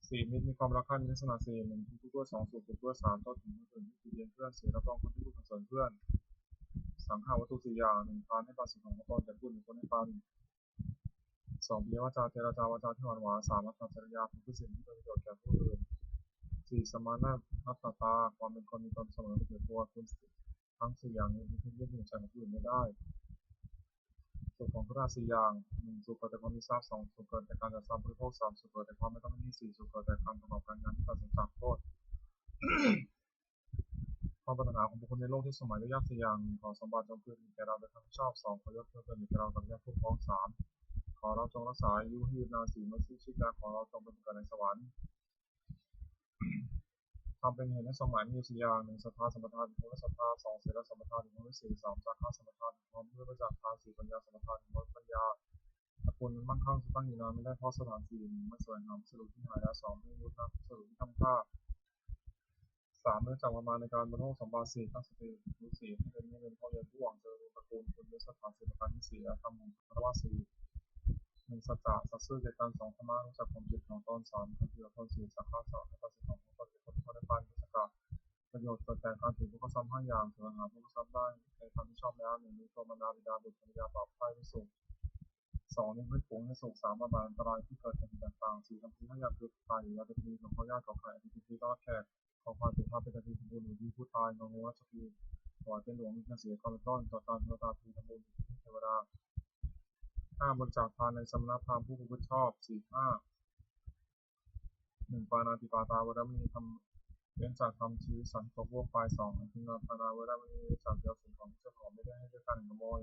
4มีความรักใคร่มีลักษณะ4 1ทุกด้วย2สุขด้วย3ต้นถึงคนอื่นที่เรียนเพื่อน4รับรองคนที่พูดสรรเสริญเพื่อนสังหาวัตถุ4อย่าง1ทานให้ปันสิ่งของตนแต่พูดถึงคนให้ปัน2ปิยวาจาเจรจาวาจาที่หวานหวาน3รัตจริยาเป็นสิ่งที่เป็นประโยชน์แก่ผู้อื่น4สมานะนัตตาความเป็นคนมีตนเสมอเป็นตัวคุณทั้ง4อย่างนี้ที่เรียกหนึ่งใจของผู้อื่นไม่ได้สุขของพระรา4อย่าง1สุขเกิดแต่ความมีทรัพย์2สุขเกิดแต่การจัดสรรบริโภค3สุขเกิดแต่ความไม่ต้องมี4สุขเกิดแต่การประกอบการงานที่ปราศจากโทษความปรารถนาของบุคคลในโลกที่สมัยได้ยาก4อย่างขอสมบัติจงเกิดมีแก่เราโดยธรรมชอบ2ขอยศเกิดมีแก่เรากับญาติผู้พ้อง3ขอเราจงรักษาอายุให้ยืนนาน4เมื่อสิ้นชีพแล้วขอเราจงเป็นเกิดในสวรรค์ทำเป็นเหตุให้สมหมายมี4อย่าง1ศรัทธาสัมปทานถึงพระศรัทธา2ศีลสัมปทานถึงพระศีล3จาคะสัมปทานถึงพร้อมด้วยประจักษ์ทาน4ปัญญาสัมปทานถึงพร้อมปัญญาตระกูลมั่งคั่งจะตั้งอยู่นานไม่ได้เพราะสถานที่ไม่สวยงามสรุปที่หายแล้ว2ไม่รู้นะสรุปที่ทำค่า3เนื่องจากประมาณในการบรรลุสมบัติ4ตั้งสติรู้4ให้เป็นเงินพ่อเรียนผู้หวังเจริญตระกูลคุณด้วยสถาน4ประการที่4และทำของพระว่า4 1สัจจะสัตย์ซื่อแก่กัน2ธรรมะรู้จักความจิตของตน3ขันติอดทน4สักขะ2ให้ประสิทธิ์ของตนเป็นคนที่เขาได้ปั้นสักกะประโยชน์เกิดแต่การถือผู้กระทำ5อย่างเสวงหาผู้กระทำได้ในทางที่ชอบแล้ว1มีตัวมารดาบิดาบุตรภรรยาปราบไพ่ไม่สุข2มีเพื่อนฝูงให้สุข3บาปอันตรายที่เกิดจากสิ่งต่างๆ4ทำที่ให้ยามคือตายยาตะพีของพ่อญาติของใครอธิพิธีต้อนแขกของความสุภาพเป็นตะพีสมบูรณ์หรือที่ผู้ตายงงวัชพีถวายเป็นหลวงมีเสียก่อนต้นต่อตามเทวดาพีสมบูรณ์ที่เทวดา5บริจาคทานในสำนักพราหมณ์ผู้ประพฤติชอบ4 5 1ปานาติปาตาวรมณีทำเว้นจากทำชีวิตสันตกร่วมไป2ทินาปานาวรมณีเว้นจากเดียวสิ่งของที่เจ้าของไม่ได้ให้ด้วยการขโมย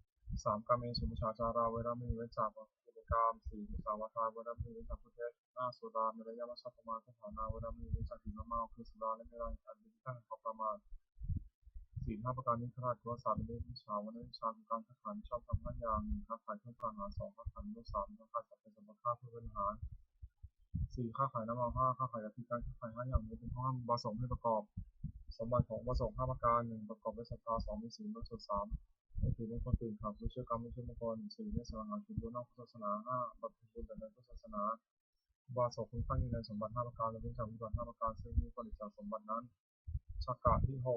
3กาเมสุมิชฌาจาราวรมณีเว้นจากกิจกรรม4มุสาวาทาวรมณีเว้นจากพุทธะ5สุราเมรยมัชฌัปปมาสถานาวรมณีเว้นจากดื่มน้ำเมาคือสุราและเมรัยอันเป็นที่ตั้งของประมาทศีล5ประการนี้ขนาดตัว3เป็นวิชาวันวิชาคือการค้าขายชอบทำ5อย่าง1ค้าขายเครื่องกลางหา2ค้าขายด้วย3ค้าขายสัตว์เป็นสมบัติค่าเพื่อเป็นอาหาร4ค้าขายน้ำมัน5ค้าขายยาพิษการค้าขาย5อย่างนี้เป็นข้อห้ามอุบาสกให้ประกอบสมบัติของอุบาสก5ประการ1ประกอบด้วยศรัทธา2มีศีลบริสุทธิ์3ไม่ถือเป็นคนตื่นข่าวผู้เชื่อกรรมไม่เชื่อมงคล4ไม่แสวงหากินรู้นอกพุทธศาสนา5บำเพ็ญบุญแต่ในพุทธศาสนาอุบาสกคุณตั้งอยู่ในสมบัติ5ประการและเป็นจากวิบัติ5ประการซึ่งมีผลิตจากสมบัตินั้นชักกะที่6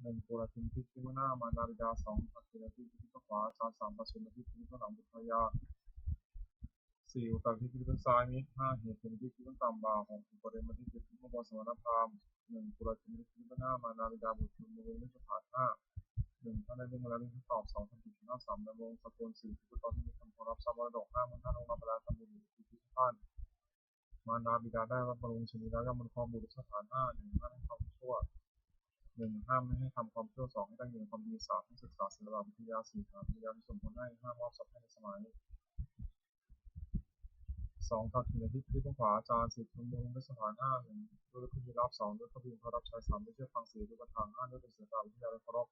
1ปุรทินทิที่มือหน้ามานาบิดา2ปัจจุบันที่ที่ขวาอาจารย์3ปัจจุบันที่ที่ข้างหลังบุตรภรรยา4อุตตรที่ที่ข้างซ้ายมิตร5เหตุผลที่ข้างต่ำบ่า6ประเด็นมาที่ที่ข้างบนสมณพราหมณ์1ปุรทินทิที่มือหน้ามานาบิดาบุตรมือไม่สถาน5 1ถ้าได้เรื่องมาแล้วมีคำตอบ2ทำผิด5 3ดำรงสกุล4ที่ตอนที่มีคำขอรับทรัพย์มรดก5มันท่านลงมาเวลาทำบุญที่ที่ท่านมานาบิดาได้รับบำรุงชนีแล้วย่อมมันความบุตรสถาน5 1ห้ามให้ความชั่ว1ห้ามไม่ให้ทำความชั่ว2ให้ตั้งอยู่ในความดี3ให้ศึกษาศิลปวิทยา4หาวิทยาที่สมบูรณ์ให้5มอบทรัพย์ให้ในสมัย2ตัดถึงที่ที่ขวาอาจารย์10ชุมนุมด้วยสถาน5 1ด้วยขึ้นที่รับ2ด้วยขบินเขารับใช้3ด้วยเชื่อฟัง4ด้วยประธาน5ด้วยเป็นศิลปวิทยาและเคารพ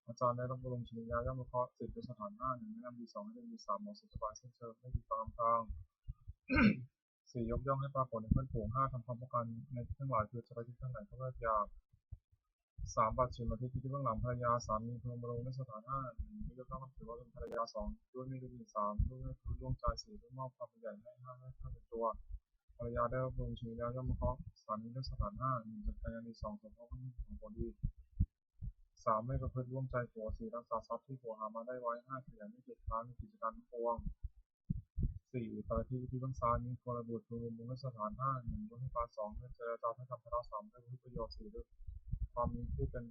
อาจารย์ได้รับบรมชนียาย่อมวิเคราะห์10ด้วยสถาน5 1ไม่นำดี2ให้ได้ดี3เหมาะสมสบายสิ้นเชิงไม่ดีตามทาง4ยกย่องให้ปรากฏในเพื่อนฝูง5ทำความป้องกันในที่ทั้งหลายคือจะไปที่ทั้งไหนก็เลิกยา3บัตรชิมมาที่เบื้องหลังภรรยาสามีพึงบำรุงในสถาน5 1ไม่ยกย่องถือว่าเป็นภรรยา2ด้วยไม่ดูหมิ่น3ด้วยไม่ร่วมใจ4ด้วยมอบความเป็นใหญ่ให้5ให้เพื่อนเป็นตัวภรรยาได้รับบรมชนียาย่อมวิเคราะห์สามีด้วยสถาน5 1จัดการงานดี2สมเพราะข้อมูลของผลดี3ไม่ประพฤติร่วมใจผัว4รักษาทรัพย์ที่ผัวหามาได้ไว้5ขยันไม่เกียจคร้านในกิจการทั้งปวง4อุตตรที่เบื้องซ้ายมีกรบุตรพึงบำรุงในสถาน5 1ด้วยให้การ2ด้วยเจรจาให้ทำธุระ3ด้วยประโยชน์4ด้วยความมีผู้เป็น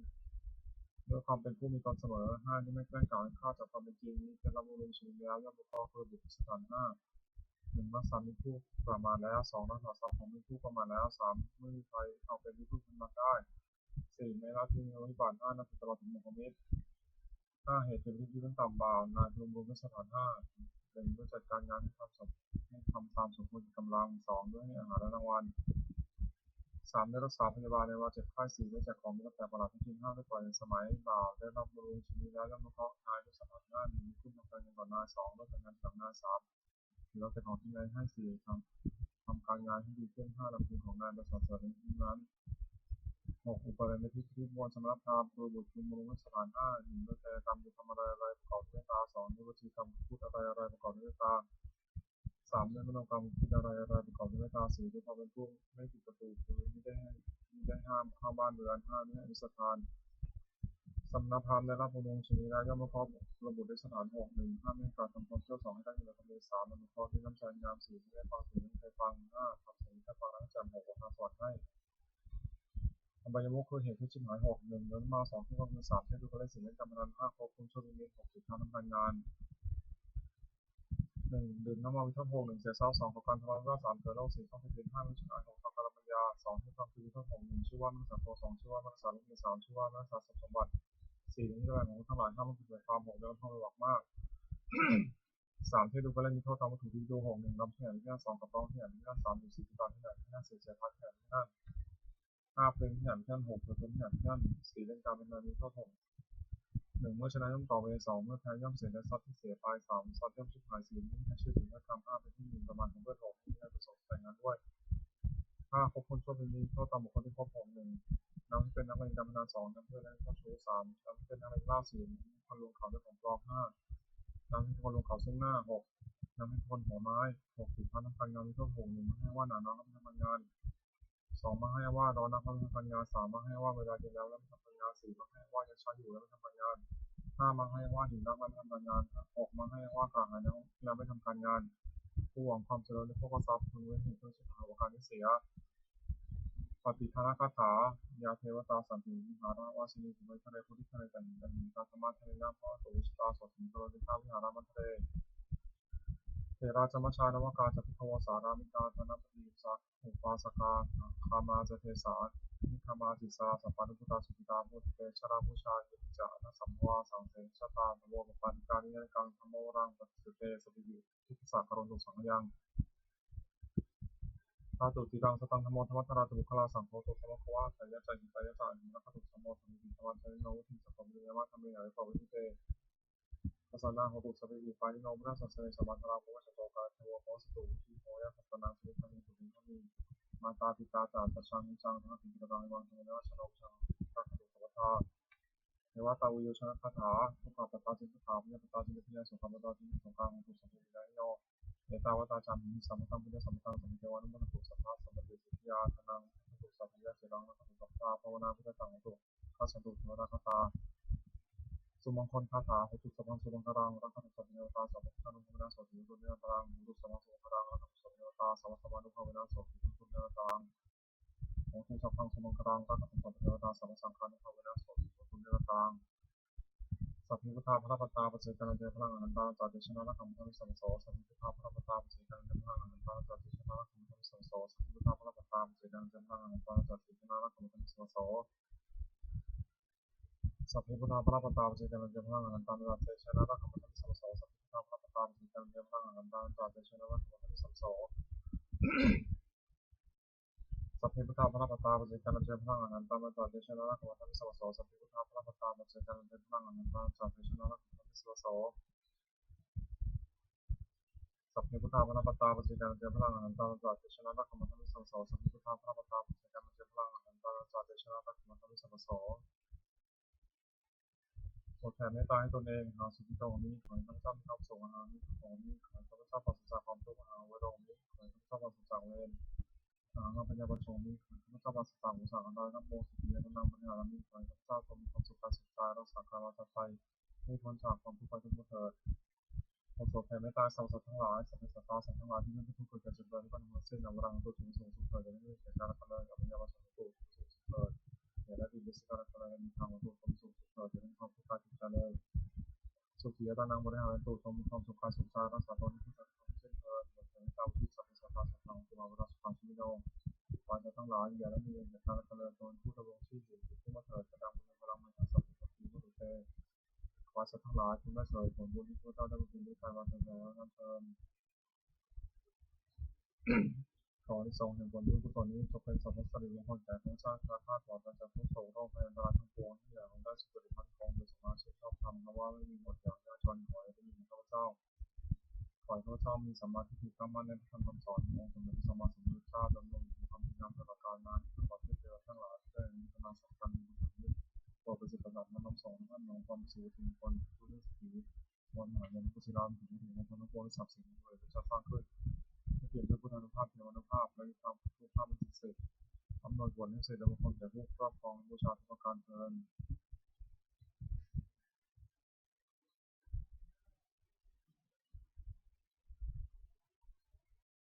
ด้วยความเป็นผู้มีตนเสมอห้านี้ไม่แกล้งกล่าวให้ข้าจากความเป็นจริงนี้เป็นรับรู้ชีวิตแล้วย่อมประกอบด้วยบุตรสถานห้าหนึ่งรักษามีผู้ประมาทแล้วสองรักษาทรัพย์ของมีผู้ประมาทแล้วสามไม่มีใครเอาเป็นที่พึ่งมาได้สี่ไม่ละทิ้งวิบัติห้านับตลอดถึงหมกมิตรห้าเหตุเป็นที่ยื่นต่ำบ่าวนายรวมด้วยสถานห้าหนึ่งด้วยจัดการงานให้ทำตามสมควรกำลังสองด้วยให้อาหารและรางวัลสามได้รักษาพยาบาลในเวลาเจ็บไข้สี่ได้แจกของมีตั้งแต่ประหลาดที่กินห้าได้ปล่อยในสมัยบ่าวได้รับรู้ชีวิตแล้วย่อมมาเคาะนายด้วยสถานห้าหนึ่งขึ้นทำการเงินก่อนนายสองด้วยการงานจากนายสามหรือเราเป็นของที่นายให้สี่ทำการงานให้ดีขึ้นห้าลำพึงของนายประสาทเสริมที่นั้นหกอุปนิสัยที่มวลสำนักธรรมโดยบุตรคุณมรุษสถานห้าหนึ่งด้วยกรรมจะทำอะไรประกอบด้วยตาสองด้วยวิธีกรรมพูดอะไรประกอบด้วยตาสามด้วยมโนกรรมพูดอะไรประกอบด้วยตาสี่ด้วยความเป็นผู้ไม่ผิดประตูคือไม่ได้ห้ามบ้านเรือนห้าไม่ให้อนุสถานสำนักธรรมได้รับประมงชนีแล้วย่อมประกอบระบุด้วยสถานหกหนึ่งห้ามไม่การทำความเชื่อสองให้ได้เงินทำเลสามอนุเคราะห์ที่น้ำใจงามสี่ไม่ได้ฟังเสียงไม่เคยฟังห้าทำเสียงแค่ฟังแล้วจำหกทางสอนให้ อบายมุขคือเหตุที่ชิบหายหกหนึ่งเงินมาสองที่ก็คือสามที่ดูกเล่นสิ่งเล่นการพนันห้าครบคุณช่วยมีหกสิบทางทำการงานหนึ่งดื่มน้ำมันวิตามินหกหนึ่งเสียเศร้าสองของการทะเลาะสามเกิดโรคสี่ต้องเป็นห้าไม่ชิบหายหกต่อการปัญญาสองที่ต้องคือวิตามินหกหนึ่งชื่อว่ามัสโตสองชื่อว่ามัสาลุมีสามชื่อว่ามัสาสมบัติสี่นี่แหละของทั้งหลายห้ามันเกิดความหกเดิมท่องหลักมากสามที่ดูก็เล่นมีโทษตามวัตถุที่ดูหกหนึ่งลำที่ไหนที่สองกระป๋องที่ไหนที่สามดูสี่ที่ตาที่ไหนที่เสียเสียพัดที่ไหนที่ห้าเพลงที่ไหนที่หกเพลงที่ไหนที่สี่เล่นการเป็นนามีโทษหกหนึ่งเมื่อชนะย่อมต่อไปสองเมื่อแพ้ย่อมเสียและทรัพย์ที่เสียไปสามทรัพย์ย่อมชิบหายสี่ไม่มีชื่อถึงและคำห้าเป็นที่มีประมาณของเพื่อนหกที่ได้ประสบแต่งงานด้วยห้าคบคนชั่วเป็นนี้โทษตามบุคคลที่คบหกหนึ่งนำที่เป็นนักเรียนการพนันสองนำเพื่อนและข้อชู้สามนำที่เป็นนักเรียนล่าสี่คนลงเขาด้วยของปลอมห้านำที่คนลงเขาซึ่งหน้าหกนำที่คนหัวไม้หกสิบพันทำการงานที่โทษหกหนึ่งมาให้ว่าหนาน้อยทำงานสองมาให้ว่าร้อนนักทำงานสามมาให้ว่าเวลาเย็นแล้วแล้วทำงานสี่มาให้ว่ายังช้าอยู่แล้วทำงานห้ามาให้ว่าหิวนักแล้วทำงานหกมาให้ว่ากระหายแล้วยังไม่ทำการงานผู้หวังความเจริญในพวกทรัพย์คุณเว้นเหตุเพื่อสุขภาพการที่เสียปฏิทานคาถายาเทวตาสันติวิหารวาสินีถึงไปทะเลพุทธิทะเลกันตาธรรมะทะเลน้ำพระตุวิชตาสดถึงโปรดิตาวิหารมันทะเลเทราจมชานวกาจะพิทวสารามิกาธนปฏิสักอุปาสกาคามาจะเทสานิคามาจิสาสัพพัญญุตาสุขิตาโพธิเตชราภูชาเยติจานะสัมวาสังเสชตาโมกปันกานิยกังธโมรังปฏิสุเตสปิยุทุกสักกรณุสังยังธาตุติรังสตังธโมธรรมตราตุบุคลาสังโฆตุสมะควะไตยะใจหิตายะจาหินะคตุสมโมธรรมิธรรมะใจโนวุติสัพพะมิยามะธรรมิยาวิปวิเตปัสสนาโหตุสัพพิปานิโนมนัสสะเสสมัทนาโภวะชโตกาเทวะโหสตุวิโหยะปัสสนาสุขังสุขิงขมิมาตาปิตาจารตชังนิจังทั้งสิกตังวังเทนะชโนชังตักขตุสัพพะเทวตาวิโยชนะคาถาทุกขปตาจิตถาพุญญปตาจิตติยาสุขปตาจิตสงฆาโหตุสัพพิยานิโนเนตาวตาจามิสัมมตังพุญญสัมมตังสัมเทวานุมตุสัพพะสัมปติสิทธิยาธนังตุสัพพิยาเสรังนะตุสัพพะภาวนาพุทธตังโหตุข้าสันตุเทวตาคาถาสุมงคลคาถาหุตุสัพพังสุมังคลังรักขันตุสัพเพตาสัพพะนุภาเวนะโสติตุเนตรังหุตุสัพพังสุมังคลังรักขันตุสัพเพตาสัพพะนุภาเวนะโสติตุเนตรังหุตุสัพพังสุมังคลังรักขันตุสัพเพตาสัพพะสังฆานุภาเวนะโสติตุเนตรังสัพพิพุทธาพระปัตตาปเจกันเจพลังอนันตาจาติชนะรักขันตุสัมโสสัพพิพุทธาพระปัตตาปเจกันเจพลังอนันตาจาติชนะรักขันตุสัมโสสัพพิพุทธาพระปัตตาปเจกันเจพลังอนันตาจาติชนะรักขันตุสัมโสสัพพิพุทธาพระปัตตาปเจกันเจพลังอนันตาจาติชนะรักขันตุสัมโสสัพพิพุทธาพระปัตตาปเจกันเจพลังอนันตาจาติชนะรักขันตุสัมโสสัพพิพุทธาพระปัตตาปเจกันเจพลังอนันตาจาติชนะรักขันตุสัมโสสัพพิพุทธาพระปัตตาปเจกันเจพลังอนันตาจาติชนะรักขันตุสัมโสสัพพิพุทธาพระปัตตาปเจกันเจพลังอนันตาจาติชนะรักขันตุสัมโสสัพพิพุทธาพระปัตตาปเจกันเจพลังอนันตาจาติชนะรักขันตุสัมโสโปรดแผ่เมตตาให้ตนเองหาสุขิโตนี้ขอให้ข้าพเจ้ามีความสุขหานิพพานนี้ขอให้ข้าพเจ้าปราศจากความทุกข์หาเวรนี้ขอให้ข้าพเจ้าปราศจากเวรหาปัญญาประชงนี้ขอให้ข้าพเจ้าปราศจากอุสาหะได้นับโมสุขียะนังปัญญาละนี้ขอให้ข้าพเจ้าจงมีความสุขกายสุขใจรักษากายรักษาใจให้พ้นจากความทุกข์ไปทุกเถิดโปรดแผ่เมตตาสรรพสัตว์ทั้งหลายสรรพสัตว์ทั้งหลายที่ไม่ได้พูดคุยกันจุดเดิมที่บ้านเมืองสิ้นนำรังตัวถึงสูงสุดเถิดจะไม่มีเหตุการณ์อะไรกับปัญญาประชงตัวสูงสุดเถิดอย่าได้ดีวิสการอะไรมีทางตัวสูงสุดเถิ ถิดจะมีความสุขกายสุขใจเลยสุขียตานังบริหารตุทรงมีความสุขกายสุขใจรักษาตนให้ผู้สัตย์เช่นเถิดเหมือนในตามที่สัพพิสัตตาสัตตังตุมาวุราสุขังชีวิโนขอให้ทั้งหลายอย่าได้มีแต่การเจริญตนผู้ดำรงชีพอยู่ที่มาเถิดกระดังบุญพลังไม่ทั้งสัพพิสัตติมุตุเตขอสัตว์ทั้งหลายที่ไม่เสวยผลบุญที่พระเจ้าได้บำเพ็ญด้วยการวันเถิดแล้วนั่นเถิด ขอที่ทรงแห่งผลบุญกุศลนี้จงเป็นสัพพสิริมงคลแก่ทั้งชาติข้าปลอดจากทุกโศกโรคภัยอันตรายทั้งปวงที่เหลือของได้สุขภาพคงโดยสมาชิกชอบธรรมและว่าไม่มีหมดอย่างยากจนขอให้ได้ยินข้าพเจ้าขอให้ข้าพเจ้ามีสัมมาทิฏฐิตั้งมั่นในพระธรรมคำสอนขององค์สมเด็จพระสัมมาสัมพุทธเจ้าดำรงอยู่ในความดีงามตลอดกาลนานขอเทพเทวทั้งหลายที่ได้มีกำลังสำคัญมีบุญนี้โปรดประสิทธิ์ประสาทนำส่งท่านน้องความสุขถึงคนผู้ได้สีมนต์มหาเงินกุศิลาถึงถึงมงคลทั้งปวงที่ศักดิ์สิทธิ์ด้วยพระเจ้าสร้างขึ้นเปลี่ยนด้วยพุทธานุภาพเทวานุภาพและความพุทธภาพมันศักดิ์สิทธิ์อำนวยผลให้เสด็จมงคลแก่ผู้ครอบครองบูชาทุกประการเทิน